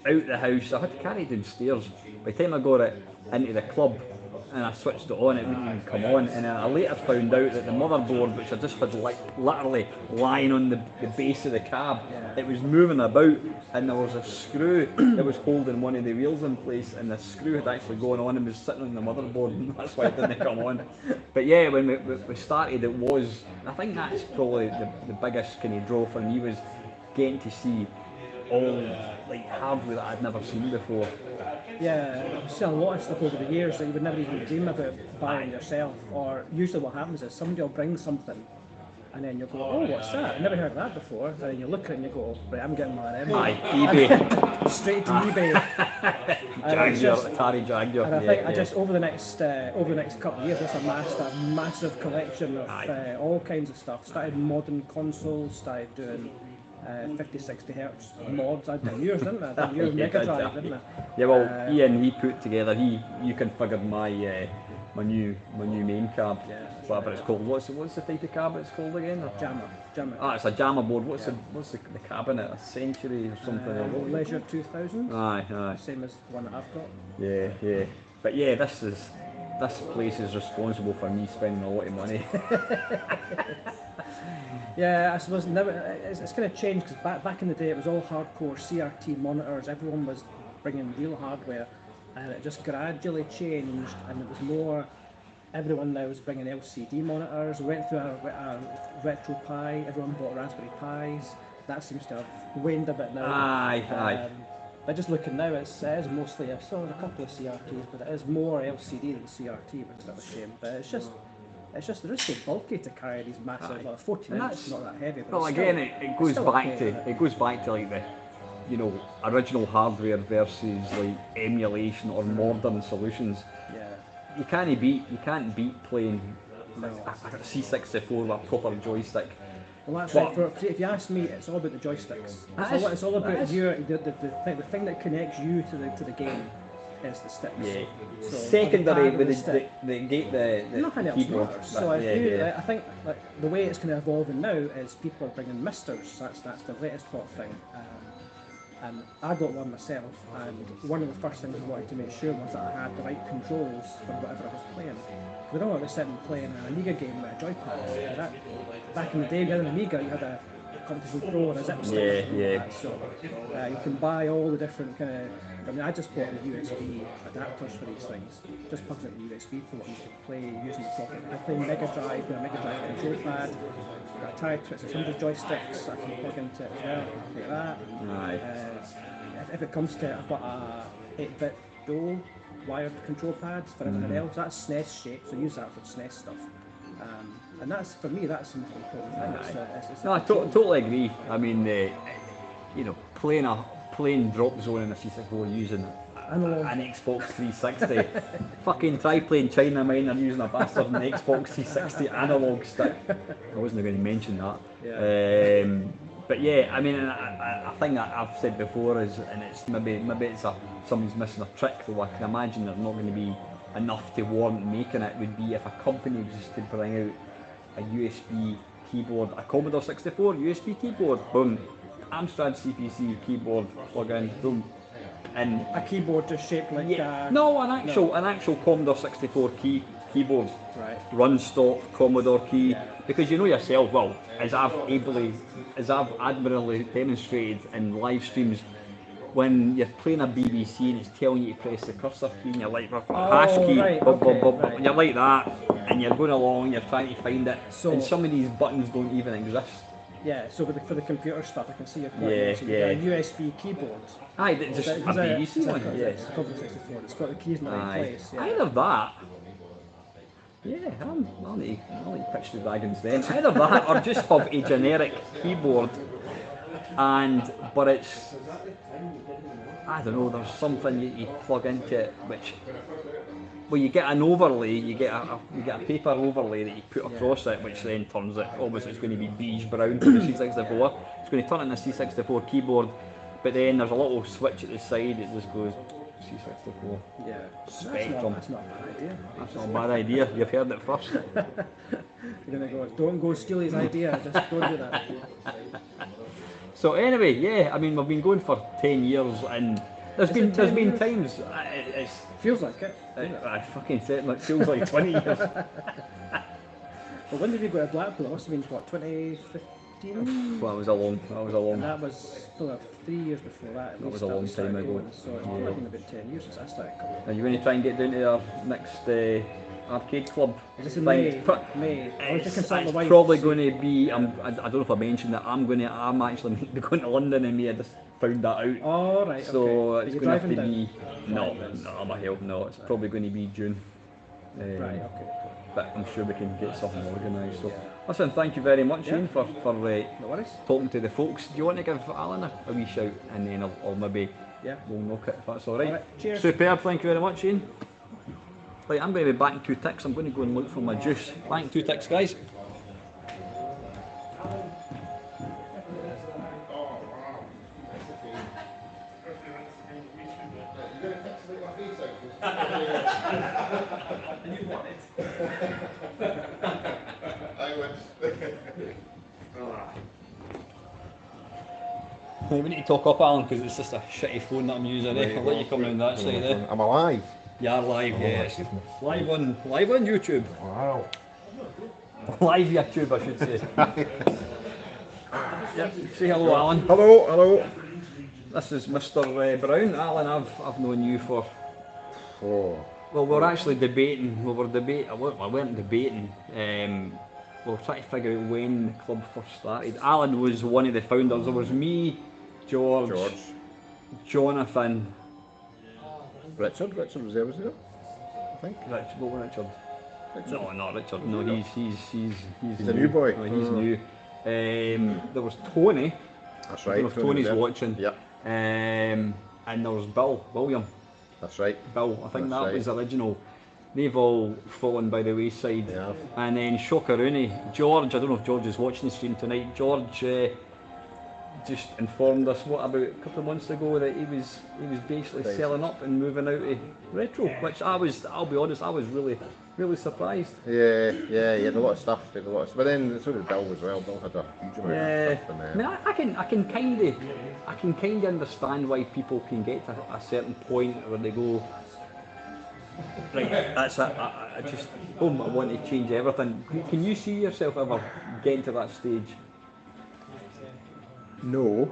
out the house, I had to carry it downstairs. By the time I got it into the club and I switched it on, it wouldn't even come on. And then I later found out that the motherboard, which I just had literally lying on the base of the cab, it was moving about, and there was a screw that was holding one of the wheels in place, and the screw had actually gone on and was sitting on the motherboard, and that's why it didn't come on. But yeah, when we started, it was, I think that's probably the biggest kind of draw for me, was getting to see all like hardware that I'd never seen before. Yeah, I've seen a lot of stuff over the years that you would never even dream about buying yourself. Or usually what happens is somebody will bring something and then you'll go, oh, what's that? I've never heard of that before. And then you look at it and you go, right, I'm getting mine anyway. eBay. Straight to eBay. Atari Jaguar. And I think I just over the next couple of years, just amassed a massive collection of all kinds of stuff. Started modding consoles, started doing 50, 60 hertz mods. I'd done yours, didn't I? I done your Mega Drive, didn't I? Yeah, well, Ian, he put together, you configured my my new main card, whatever it's called. What's the type of card it's called again? Jammer. Ah, it's a jammer board. What's the cabinet? A Century or something? Leisure 2000. Aye. Same as the one that I've got. Yeah. But yeah, this place is responsible for me spending a lot of money. Yeah, I suppose it's kind of changed because back in the day it was all hardcore CRT monitors. Everyone was bringing real hardware, and it just gradually changed, and it was more. Everyone now is bringing LCD monitors. We went through a retro Pi. Everyone bought Raspberry Pis. That seems to have waned a bit now. Aye. But just looking now, it is mostly a couple of CRTs, but it is more LCD than CRT, which is a bit of a shame. But it's just they're just so bulky to carry these massive. Well, 14 inch is not that heavy. But Well, again, it goes back to like the original hardware versus like emulation or modern solutions. Yeah. You can't beat playing a C64 with a proper joystick. Well, that's right. If you ask me, it's all about the joysticks. It's all about the thing that connects you to the game is the sticks. Yeah. So, Secondary, the with stick. the Nothing else keyboard. matters. So I think the way it's kind of evolving now is people are bringing misters. That's the latest hot thing. And I got one myself, and one of the first things I wanted to make sure was that I had the right controls for whatever I was playing. We don't want to sit and play an Amiga game with a joypad. Back in the day, you had an Amiga, you had a Competition Pro and a zip stick. Yeah. So you can buy all the different kind of. I mean, I just bought the USB adapters for these things. Just plugs into the USB port and you can play using the socket. I play Mega Drive with a Mega Drive control pad. Got a Atari 2600 joysticks I can plug into it as well. I can play that. Aye. If it comes to it, I've got a 8-bit dual wired control pads for everything else. That's SNES shaped, so I use that for SNES stuff. And that's, for me, that's the most important thing. No, I totally agree. I mean, playing Drop Zone in a C64 using an Xbox 360. Fucking try playing China Miner using a bastard an Xbox 360 analog stick. I wasn't going to mention that. Yeah. But yeah, I mean, a thing that I've said before is, and it's maybe it's somebody's missing a trick, though I can imagine there's not going to be enough to warrant making it, would be if a company just to bring out a USB keyboard, a Commodore 64 USB keyboard, boom, Amstrad CPC keyboard, plug in, boom, and a keyboard just shaped like an actual Commodore 64 keyboard. Right. Run, stop, Commodore key. Yeah. Because you know yourself, well, as I've admirably demonstrated in live streams, when you're playing a BBC and it's telling you to press the cursor key and you're like, hash key, right, blah, blah, okay, blah, blah, right. and you're like that, and you're going along, you're trying to find it, So- and some of these buttons don't even exist. Yeah, so for the computer stuff, I can see your point. Yeah, So you yeah. get a USB keyboard. Aye, just a BBC one, yes. It's a Commodore 64. It's got the keys in the right Aye. place. Yeah. Either that. Yeah, I'll need to pitch the dragons then. Either that or just have a generic keyboard, but it's, I don't know, there's something you plug into it which, well, you get an overlay, you get a paper overlay that you put across it, which then turns it, obviously it's going to be beige brown for the C64, it's going to turn it into a C64 keyboard, but then there's a little switch at the side that just goes C64. Yeah. Spectrum. That's not a bad idea. That's not a bad idea, you've heard it first. You're going to go, don't go steal his idea, just don't do that. So anyway, yeah, I mean we've been going for 10 years and there's Is been it 10 years? times it's Feels like it. I fucking said it feels like 20 years. Well, when did we go to Blackpool? It must have been, what, 2015? Well, that was a long And that was still 3 years before that. That was a long time ago. Going, so it's probably been about 10 years since I started coming. Are you going to try and get down to our next arcade club? Is this in thing? May? I want to consult It's the wife. probably going to be. I don't know if I mentioned that. I'm actually going to London in May. I just found that out. Oh, right, So okay. it's Are you going to have to driving be. down? No, my help. No, it's probably going to be June. Right, okay, cool. But I'm sure we can get something organised. So, listen, thank you very much, Ian, for No worries. talking to the folks. Do you want to give Alan a wee shout, and then I'll maybe Yeah. we'll knock it if that's all right. All right, cheers. Superb, thank you very much, Ian. Right, I'm going to be back in 2 ticks. I'm going to go and look for my juice. Back in 2 ticks, guys. We need to talk up, Alan, because it's just a shitty phone that I'm using. I'll let you come round that side. I'm alive. You are live, yes. Live on YouTube. Wow. Live YouTube, I should say. Yep. Say hello, Alan. Hello, hello. This is Mr. Brown. Alan, I've known you for. Oh. Well, we're actually debating. We weren't debating. We were trying to figure out when the club first started. Alan was one of the founders. There was me, George. Jonathan. Richard was there, wasn't it? I think. Richard. No, not Richard. No, he's a new boy. No, he's new. There was Tony. That's I right. don't know if Tony's there. watching. Yep. And there was William. That's right. Bill. I think That's that right. was original. They've all fallen by the wayside. Yeah. And then Shockaroonie. George, I don't know if George is watching the stream tonight. George just informed us about a couple of months ago that he was basically Right. selling up and moving out of retro, which I'll be honest, I was really surprised. Yeah, he had a lot of stuff. But then so did Bill as well. Bill had a huge amount Yeah, of stuff. I mean, I can kind of understand why people can get to a certain point where they go, right, that's it. I just I want to change everything. Can you see yourself ever getting to that stage? No.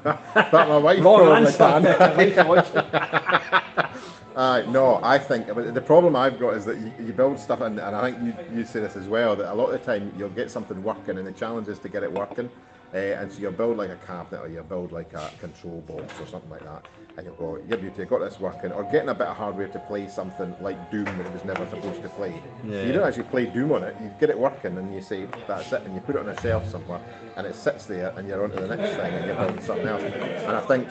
But my wife Wrong probably answer. can. No, I think the problem I've got is that you build stuff, and I think you say this as well, that a lot of the time you'll get something working, and the challenge is to get it working. And so you'll build like a cabinet, or you'll build like a control box or something like that, and you'll go, yeah, beauty, I got this working, or getting a bit of hardware to play something like Doom that it was never supposed to play. Yeah. You don't actually play Doom on it, you get it working, and you say, that's it, and you put it on a shelf somewhere, and it sits there, and you're on to the next thing, and you're building something else. And I think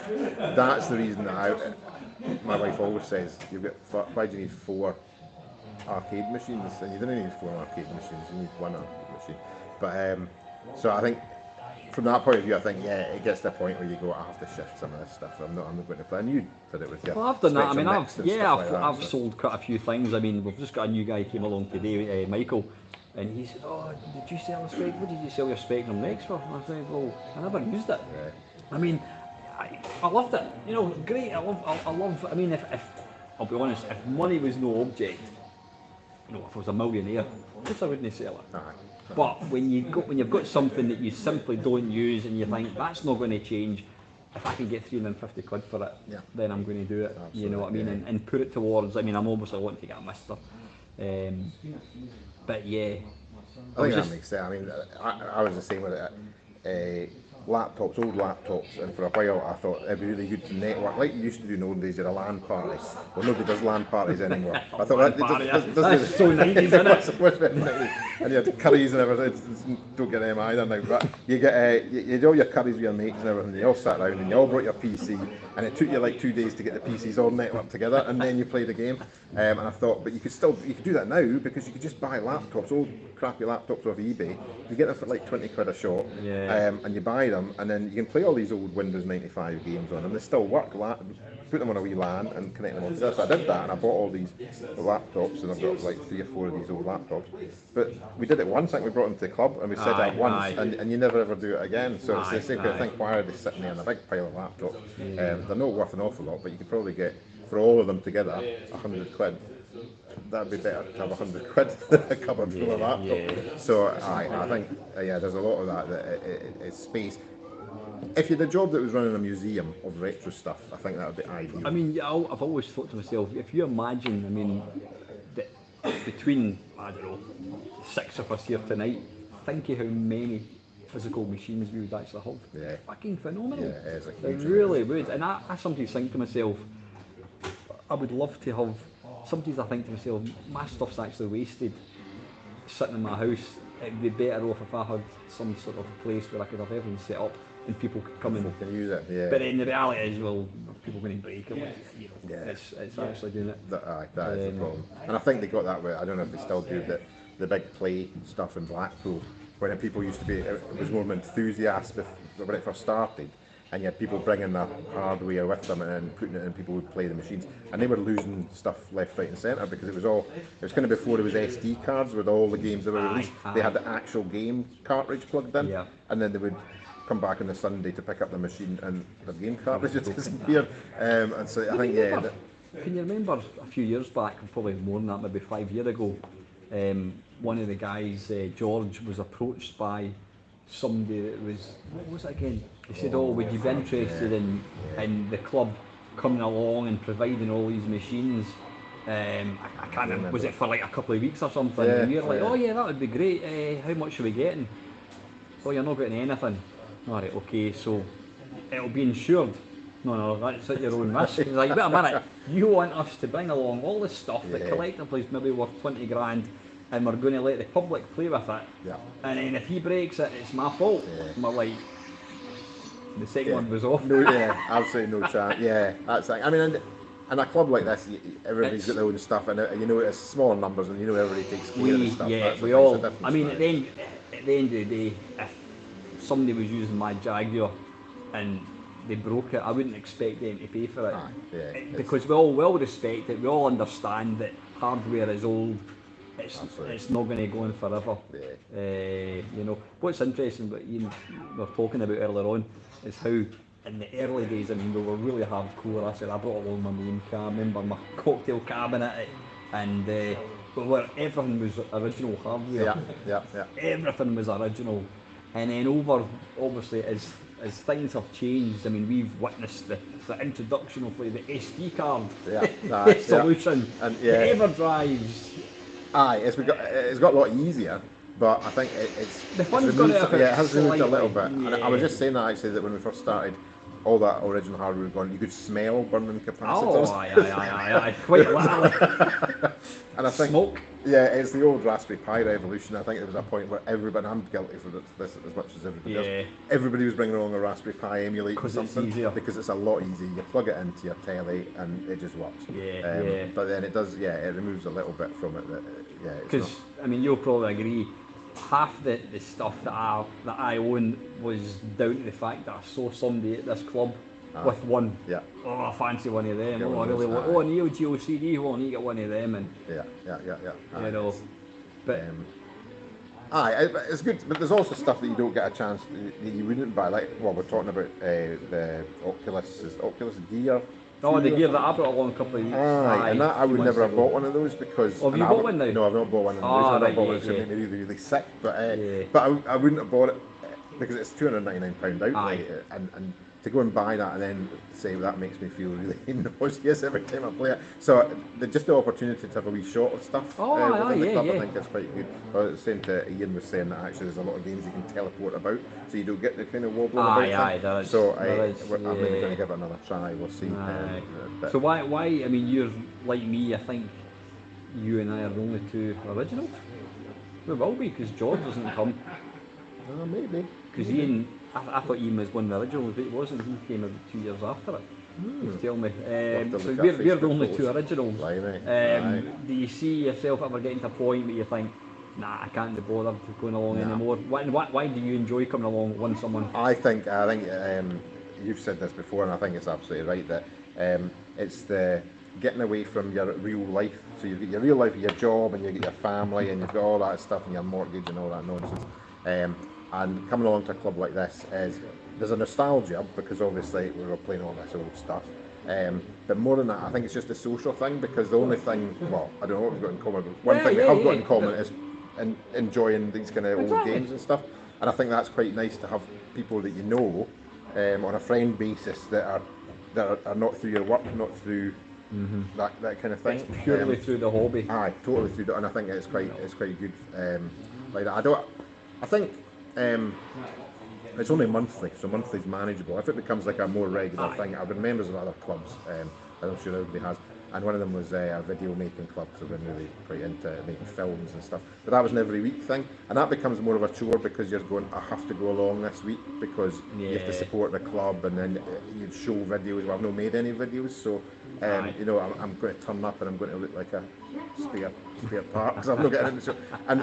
that's the reason that my wife always says, why do you need 4 arcade machines? And you don't need 4 arcade machines, you need 1 arcade machine. But so I think from that point of view, I think it gets to a point where you go, I have to shift some of this stuff. I'm not going to play. And you did it with your. Well, I've done that. I mean, Spectrum Mix and stuff like that, I've so. sold quite a few things. I mean, we've just got a new guy came along today, Michael, and he said, "Oh, did you sell a Spectrum? What did you sell your Spectrum Next for?" And I said, "Well, I never used it." Yeah. I mean, I loved it. You know, great. I love. I mean, if I'll be honest, if money was no object, you know, if I was a millionaire, of course I wouldn't sell it. Aye. But when you've got something that you simply don't use and you think that's not going to change, if I can get 350 quid for it, Yeah. then I'm going to do it. You know what I mean? Absolutely, And put it towards. I mean, I'm obviously wanting to get a Mister, but yeah. I think that makes sense. I mean, I was the same with it. Laptops, old laptops, and for a while I thought it'd be really good to network, like you used to do in the old days at a LAN party. Well, nobody does LAN parties anymore. I thought LAN party, that's so 90s, isn't it? And you had curries and everything. Don't get them either now, but you get you had all your curries with your mates and everything. You all sat around and you all brought your PC, and it took you like 2 days to get the PCs all networked together, and then you played a game. And I thought, but you could do that now because you could just buy laptops, old crappy laptops off eBay. You get them for like 20 quid a shot, and you buy them, and then you can play all these old Windows 95 games on them. They still work. Put them on a wee LAN and connect them all together. So I did that, and I bought all these laptops, and I've got like 3 or 4 of these old laptops. But we did it once. I think we brought them to the club, and we set it up once, and you never ever do it again. So it's the same kind of thing. Why are they sitting there in a big pile of laptops? They're not worth an awful lot, but you could probably get for all of them together 100 quid. That'd be better to have 100 quid than a cupboard full of laptops. So I think there's a lot of that it's space. If you had a job that was running a museum of retro stuff, I think that would be ideal. I mean, I've always thought to myself, if you imagine, I mean, between, I don't know, 6 of us here tonight, think of how many physical machines we would actually have. Yeah. Fucking phenomenal. Yeah, it is a It huge really would. And I sometimes think to myself, I would love to have, sometimes I think to myself, my stuff's actually wasted sitting in my house. It'd be better off if I had some sort of place where I could have everything set up and people could come and can use it. Yeah. But then the reality is, well, people going to break it. You know, Yeah. It's actually doing it. That is the problem. And I think they got that way. I don't know if they still do the big play stuff in Blackpool, when people used to be, it was more of an enthusiast when it first started. And you had people bringing their hardware with them and then putting it in, people would play the machines. And they were losing stuff left, right and centre because it was kind of before there was SD cards with all the games that were released. They had the actual game cartridge plugged in, and then they would come back on the Sunday to pick up the machine and the game cartridge had disappeared. And so I think, Can you remember a few years back, probably more than that, maybe 5 years ago, one of the guys, George, was approached by somebody that was, what was it again? He said, would you be interested in the club coming along and providing all these machines? I can't remember, was it for like a couple of weeks or something? And we were like, that would be great, how much are we getting? Oh, you're not getting anything. Alright, okay, so it'll be insured. No, that's at your own risk. He's like, wait a minute, you want us to bring along all this stuff that collectively is maybe worth 20 grand and we're going to let the public play with it. Yeah. And then if he breaks it, it's my fault. And we're like, the second one was off. No, absolutely no chance. Yeah, that's like, I mean, and a club like this, everybody's got their own stuff, and you know it's smaller numbers, and you know everybody takes care of the stuff. Yeah, we all. I mean, at the end of the day, if somebody was using my Jaguar and they broke it, I wouldn't expect them to pay for it. Because we all respect it. We all understand that hardware is old. It's not going to go on forever. You know, what's interesting, but Ian we were talking about earlier on, is how in the early days, I mean, we were really hardcore. I said I brought along my main car, I remember my cocktail cabinet, and everything was original hardware. Everything was original. And then obviously, as things have changed, I mean, we've witnessed the introduction of like, the SD card solution, and the EverDrives. It's got a lot easier, but I think it's the fun's removed, got it has removed a little bit. Yeah. And I was just saying that actually, that when we first started, all that original hardware was gone. You could smell burning capacitors. Aye, quite literally. And I think smoke. Yeah, it's the old Raspberry Pi revolution. I think there was a point where everybody, I'm guilty for this as much as everybody else, everybody was bringing along a Raspberry Pi emulating something because it's a lot easier. You plug it into your telly and it just works. But then it does, it removes a little bit from it. Because I mean, you'll probably agree. Half the stuff that I own was down to the fact that I saw somebody at this club with one. Oh, I fancy one of them. I really want. Oh, an Neo Geo CD. Oh, I need to get one of them. And you know, but it's good. But there's also stuff that you don't get a chance that you wouldn't buy. Like, well, we're talking about the Oculus Gear Oh, the two gear or that I brought along a couple of weeks. Aye, and that I few would months never have ago. bought one of those because. Oh, have and you I bought haven't- one now? No, I've not bought one of those. Ah, I've right, not bought one. yeah, It's going to yeah. make me really, really sick. But Yeah. I wouldn't have bought it because it's £299 outlay, Aye. and to go and buy that and then say that makes me feel really nauseous every time I play it. So just the opportunity to have a wee shot of stuff Oh, aye, within the yeah, club, yeah. I think is quite good. I was saying to Ian was saying that actually there's a lot of games you can teleport about, so you don't get the kind of wobbling Aye, about aye, thing. there is, So there is, I'm maybe yeah. going to give it another try. We'll see. Aye. But So why? I mean, you're like me. I think you and I are the only two originals. We will be because George doesn't come. maybe. Because Ian, I thought Ian was one of the originals, but he wasn't. He came about 2 years after it. He's telling me. have to So look we're at the Facebook only two photos. originals. Blimey. Aye. Do you see yourself ever getting to a point where you think, nah, I can't be bothered going along Nah. anymore? Why do you enjoy coming along when someone? I think you've said this before, and I think it's absolutely right that it's the getting away from your real life. So you've got your real life, your job, and you've got your family, and you've got all that stuff, and your mortgage and all that nonsense. And coming along to a club like this there's a nostalgia because obviously we were playing all this old stuff. But more than that, I think it's just a social thing because the only thing, well, I don't know what we've got in common, but one thing we have got in common is enjoying these kind of old Exactly. games and stuff. And I think that's quite nice to have people that you know on a friend basis that are not through your work, not through that kind of thing. It's purely through the hobby. Aye, totally through that, and I think it's quite good. Like that, I think it's only monthly, so monthly's manageable. If it becomes like a more regular thing, I've been members of other clubs, I'm sure everybody has, and one of them was a video making club, so we're really quite into making films and stuff. But that was an every week thing, and that becomes more of a chore because you're going, I have to go along this week because you have to support the club, and then you'd show videos. Well, I've not made any videos, so you know, I'm going to turn up and I'm going to look like a spare part because I'm not getting into the show,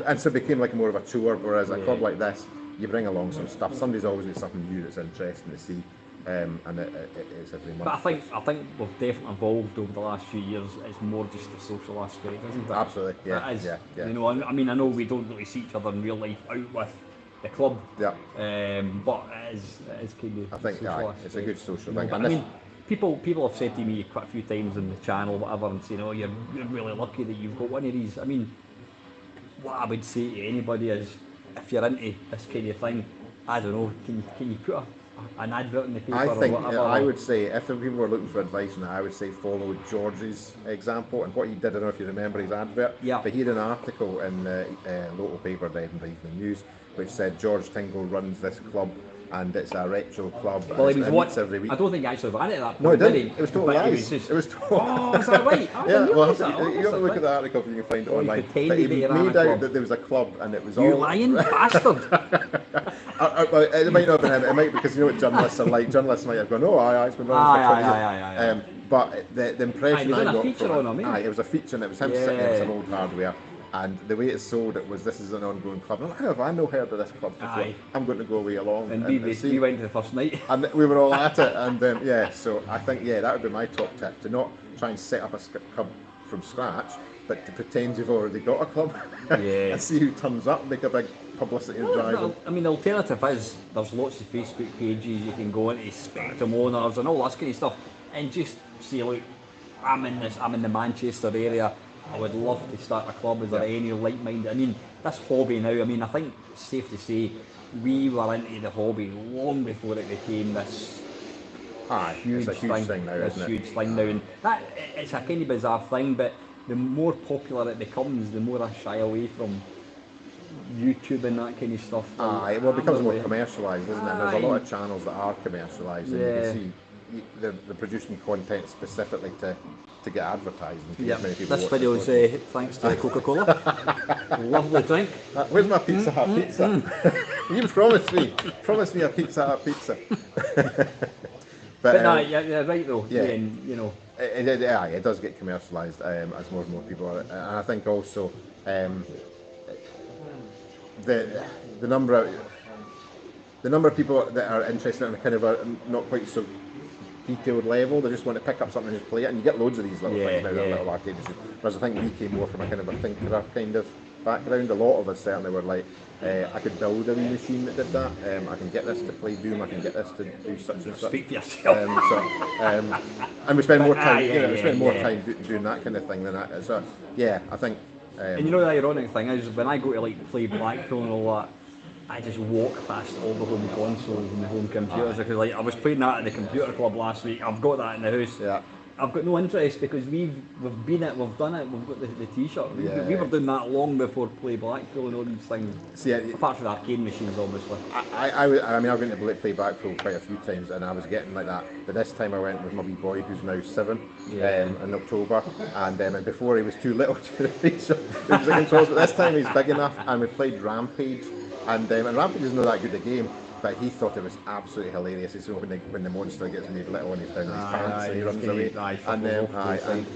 and so it became like more of a chore. Whereas a club like this, you bring along some stuff. Somebody's always got something new that's interesting to see, and it's every month. But I think we've definitely evolved over the last few years. It's more just the social aspect, isn't it? Absolutely, yeah, It is. yeah. You know, I mean, I know we don't really see each other in real life out with the club. Yeah. But it is kind of. I think social it's a good social You know, thing. but And I this- mean, people have said to me quite a few times on the channel, whatever, and saying, "Oh, you're really lucky that you've got one of these." I mean, what I would say to anybody is, if you're into this kind of thing, I don't know, can you put an advert in the paper I think or whatever? I would say if the people were looking for advice on that, I would say follow George's example and what he did. I don't know if you remember his advert, Yeah. but he had an article in the local paper, the Edinburgh Evening News, which said George Tingle runs this club and it's a retro club. Well, and he was it what? meets every week. I don't think he actually ran it at that point. No, he did didn't. It was total But he lies. just- It was total. Oh, is that right? I Yeah, didn't well, realise that. Oh, you got that's to look right. at the article if you can find it Oh, you online. pretended But he that you ran a made club. out that there was a club and it was You all lying bastard! Well, it might not have been him. It might because you know what journalists are like. Journalists might have gone, "Oh, aye, it's been running for 20 years." Aye. But the impression Aye, they done I a got feature from on him, eh? aye, it was a feature, and it was him sitting there with Yeah. some old hardware. And the way it sold it was, "This is an ongoing club." And I'm like, "How have I not heard of this club before? Aye. I'm going to go away along And and we see." went to the first night. And we were all at it, and yeah. So I think that would be my top tip: to not try and set up a club from scratch, but to pretend you've already got a club Yeah. and see who turns up, make a big publicity drive. Well, I mean, the alternative is there's lots of Facebook pages you can go into, Spectrum owners and all that kind of stuff, and just say, look, I'm in the Manchester area. I would love to start a club. Is there any like-minded? I mean, this hobby now. I mean, I think it's safe to say we were into the hobby long before it became this Aye, huge, it's a huge thing now, this isn't it? huge thing now, and that it's a kind of bizarre thing. But the more popular it becomes, the more I shy away from YouTube and that kind of stuff. Aye, well, it becomes more really- commercialised, isn't it? There's a lot Aye. of channels that are commercialised, and you Yeah. can see they're producing content specifically to get advertised. And to Yeah, get many people this watching video it. is thanks to Coca-Cola. Lovely drink. Where's my Pizza Hut pizza? You promised me a Pizza Hut pizza. But no, you're right though. yeah. And, you know, it does get commercialised as more and more people are. And I think also the number of people that are interested in a kind of a not quite so detailed level, they just want to pick up something and just play it, and you get loads of these little things now, yeah. little arcades. Whereas I think we came more from a kind of a thinker kind of background. A lot of us certainly were like, I could build a wee machine that did that. I can get this to play Doom. I can get this to do such and such. Speak for yourself. And we spend more time, yeah, we spend more yeah. time doing that kind of thing than that. So yeah, I think. And you know the ironic thing is, when I go to like play Blackpool and all that, I just walk past all the home consoles and the home computers, because like I was playing that at the computer club last week. I've got that in the house. Yeah. I've got no interest because we've been it, we've done it, we've got the T-shirt. We were doing that long before Play Blackpool and all these things. See, apart from the arcade machines, obviously. I mean, I've been to Play Blackpool quite a few times, and I was getting like that. But this time I went with my wee boy, who's now 7, in October, and before he was too little to reach the controls. But this time he's big enough, and we played Rampage, and Rampage is not that good a game. But he thought it was absolutely hilarious. It's when the monster gets made little and he's down in his pants and he runs away.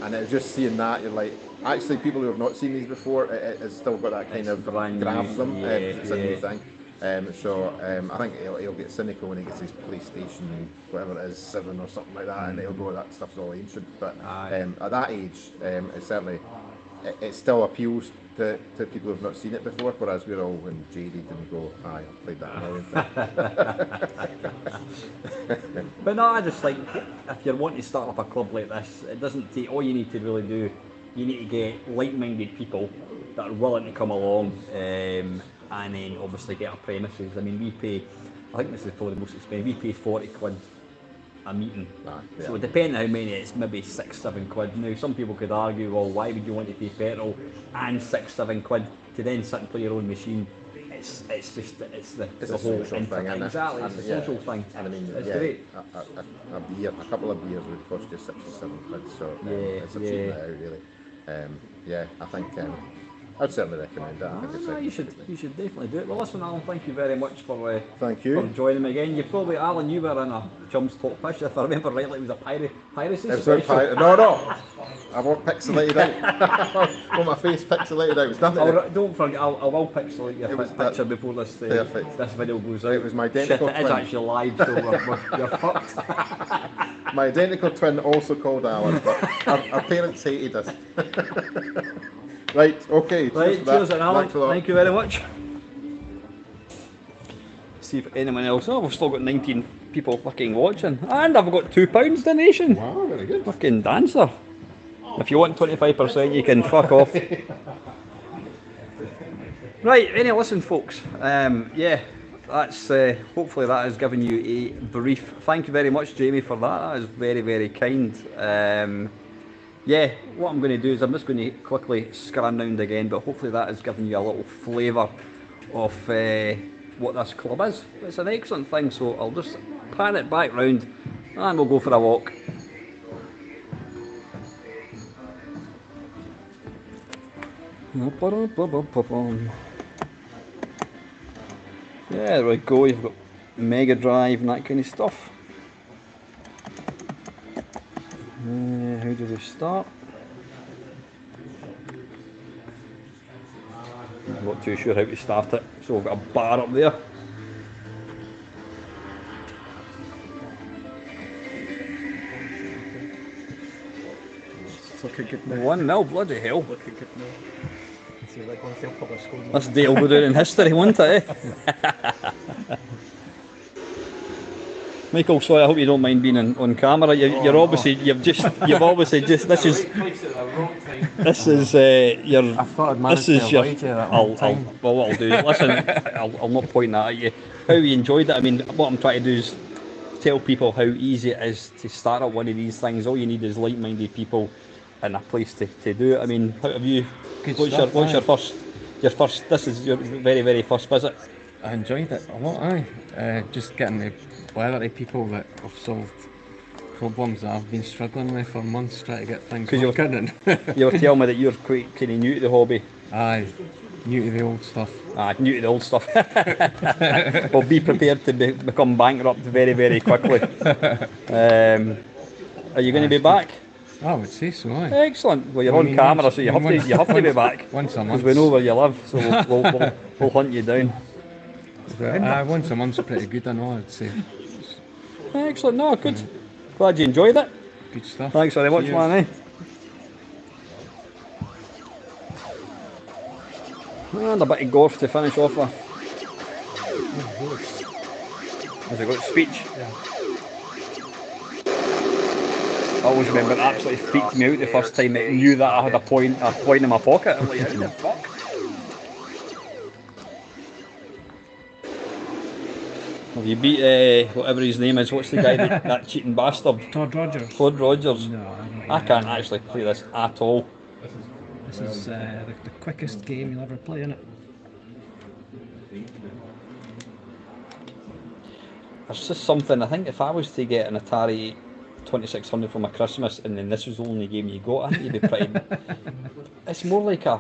And it was just seeing that, you're like, actually people who have not seen these before, it's still got that kind of grabs them. It's a new thing. I think he'll get cynical when he gets his PlayStation, whatever it is, 7 or something like that, and he'll go, that stuff's all ancient. But at that age, it certainly, it still appeals to people who have not seen it before, whereas we're all jaded and go, I played that a million times. But no, I just like, if you're wanting to start up a club like this, it doesn't take, all you need to really do, you need to get like-minded people that are willing to come along, and then obviously get our premises. I mean, we pay, I think this is probably the most expensive, we pay 40 quid a meeting. So depending on how many, it's maybe 6-7 quid. Now some people could argue, well, why would you want to pay petrol and 6-7 quid to then sit and play your own machine? It's the whole social thing, exactly, it's a social thing. And I mean, it's great. A couple of beers would cost you 6 or 7 quid, so it's a cheap night out, really. I think I'd certainly recommend that. I think you should definitely do it. Well, listen, Alan, thank you very much for thank you for joining me again. Alan, you were in a Chum's Top Fish, if I remember rightly. It was a piracy special. No, I want pixelated out. I want my face pixelated out. It was nothing. Don't forget, I will pixelate your picture before this video goes out. It was my identical twin. It is actually live, so you're fucked. My identical twin, also called Alan, but our parents hated us. Right, okay. Cheers, Alan. Thank you very much. See if anyone else. Oh, we've still got 19 people fucking watching, and I've got £2 donation. Wow, very good. Fucking dancer. If you want 25%, you can fuck off. Right, listen, folks. That's hopefully that has given you a brief. Thank you very much, Jamie, for that. That is very, very kind. What I'm going to do is I'm just going to quickly scan round again, but hopefully that has given you a little flavour of what this club is. It's an excellent thing, so I'll just pan it back round and we'll go for a walk. There we go, you've got Mega Drive and that kind of stuff. How do we start? I'm not too sure how to start it, so we've got a bar up there. It's looking good now. 1-0, bloody hell. Looking good now. See, like once they'll put their score. This day will go down in history, won't it? Michael, sorry, I hope you don't mind being on camera. You've obviously just this is your. I thought I'd managed to avoid you that whole time. Well, what I'll do, listen, I'll not point that at you. How you enjoyed it? I mean, what I'm trying to do is tell people how easy it is to start up one of these things. All you need is like-minded people and a place to do it. I mean, how have you? What's your first? This is your very, very first visit. I enjoyed it a lot. Just getting the weather of people that have solved problems that I've been struggling with for months, trying to get things working. You were telling me that you're quite kind of new to the hobby. Aye, new to the old stuff. New to the old stuff. Well, be prepared to become bankrupt very, very quickly. Are you going to be back? I would say so. Aye. Excellent. Well, you're on camera, so you have to be back. Once a month. Because we know where you live, so we'll hunt you down. Once a month's pretty good, I know, I'd say. Excellent. No, good. Glad you enjoyed it. Good stuff. Thanks very much, man. And a bit of golf to finish off with. Has it got speech? Yeah. I always remember it absolutely freaked me out the first time it knew that I had a coin in my pocket. I'm like, how the fuck? Have you beat whatever his name is? What's the guy that cheating bastard? Todd Rogers. Todd Rogers. No, I don't I can't actually play this at all. This is the quickest game you'll ever play, innit? There's just something, I think if I was to get an Atari 2600 for my Christmas and then this was the only game you got, I think you'd be pretty... It's more like a...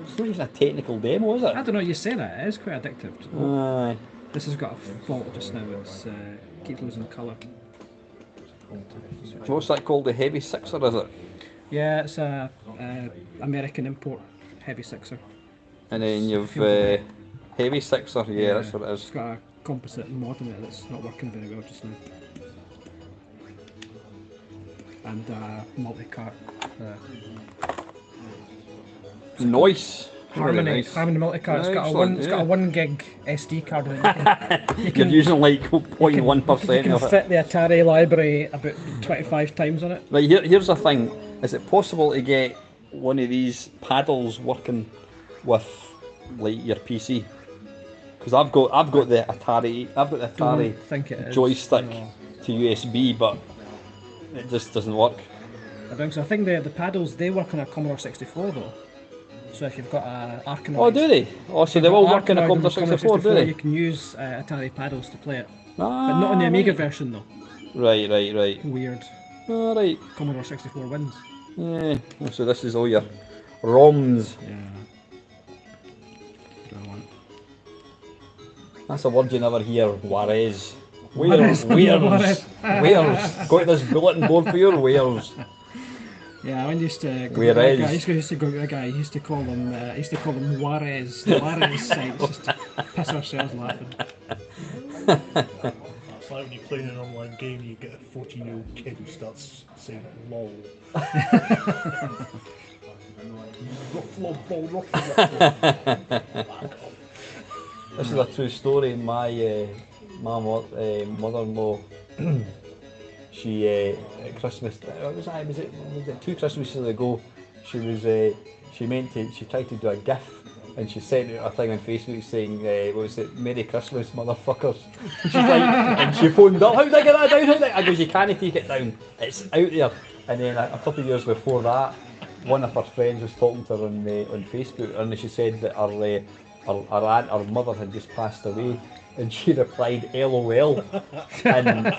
It's not even a technical demo, is it? I don't know, you say that, it is quite addictive. Aye. This has got a fault just now, it's keeps losing colour. What's that called? The Heavy Sixer, is it? Yeah, it's a American import heavy sixer. And then you've Heavy Sixer, yeah, that's what it It's is. got a composite mod in it that's not working very well just now. And multi-cart. Nice. Harmony, Very nice. Harmony multi-cart. It's got Excellent, a 1 gig SD card in it. You're using like You 0.1% can of it. fit the Atari library about 25 times on it. Right, here's the thing. Is it possible to get one of these paddles working with like your PC? Because I've got the Atari Don't think it is. joystick No. to USB, but it just doesn't work. I think so. I think the paddles, they work on a Commodore 64 though. So if you've got a Arkanoid... Oh, do they? Oh, so they will work on a Commodore 64, do they? You can use Atari paddles to play it. Ah, But not on the Amiga right. version though. Right. Weird. All right. Commodore 64 wins. Yeah. So this is all your ROMs. Yeah. Brilliant. That's a word you never hear. Juarez. Juarez. Where's? Got this bulletin board for your wares. Yeah, I used to go Where to that is? guy. I used to go to that guy. He used to call them Juarez. The Juarez sites, just to piss ourselves laughing. It's like when you're playing an online game, you get a 14-year-old kid who starts saying "lol." This is a true story. My mother-in-law, she at Christmas. Was it 2 Christmases ago? She tried to do a GIF, and she sent out a thing on Facebook saying, "What was it? Merry Christmas, motherfuckers." She's like, and she phoned up. How did I get that down? I goes, you can't take it down. It's out there. And then a couple of years before that, one of her friends was talking to her on Facebook, and she said that her mother had just passed away, and she replied LOL, and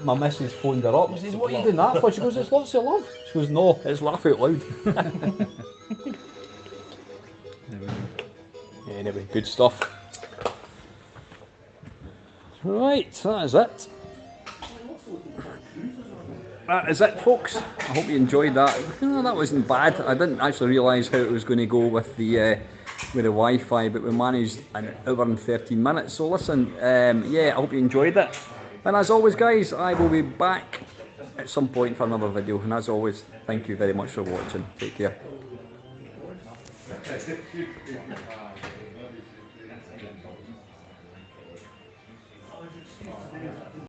my missus phoned her up and says, "What are you doing that for?" She goes, "It's lots of love." She goes, "No, it's laugh out loud." Anyway, good stuff. Right, that is it. That is it, folks. I hope you enjoyed that. That wasn't bad. I didn't actually realise how it was going to go with the Wi-Fi, but we managed an hour and 13 minutes. So listen, yeah, I hope you enjoyed it. And as always, guys, I will be back at some point for another video. And as always, thank you very much for watching. Take care.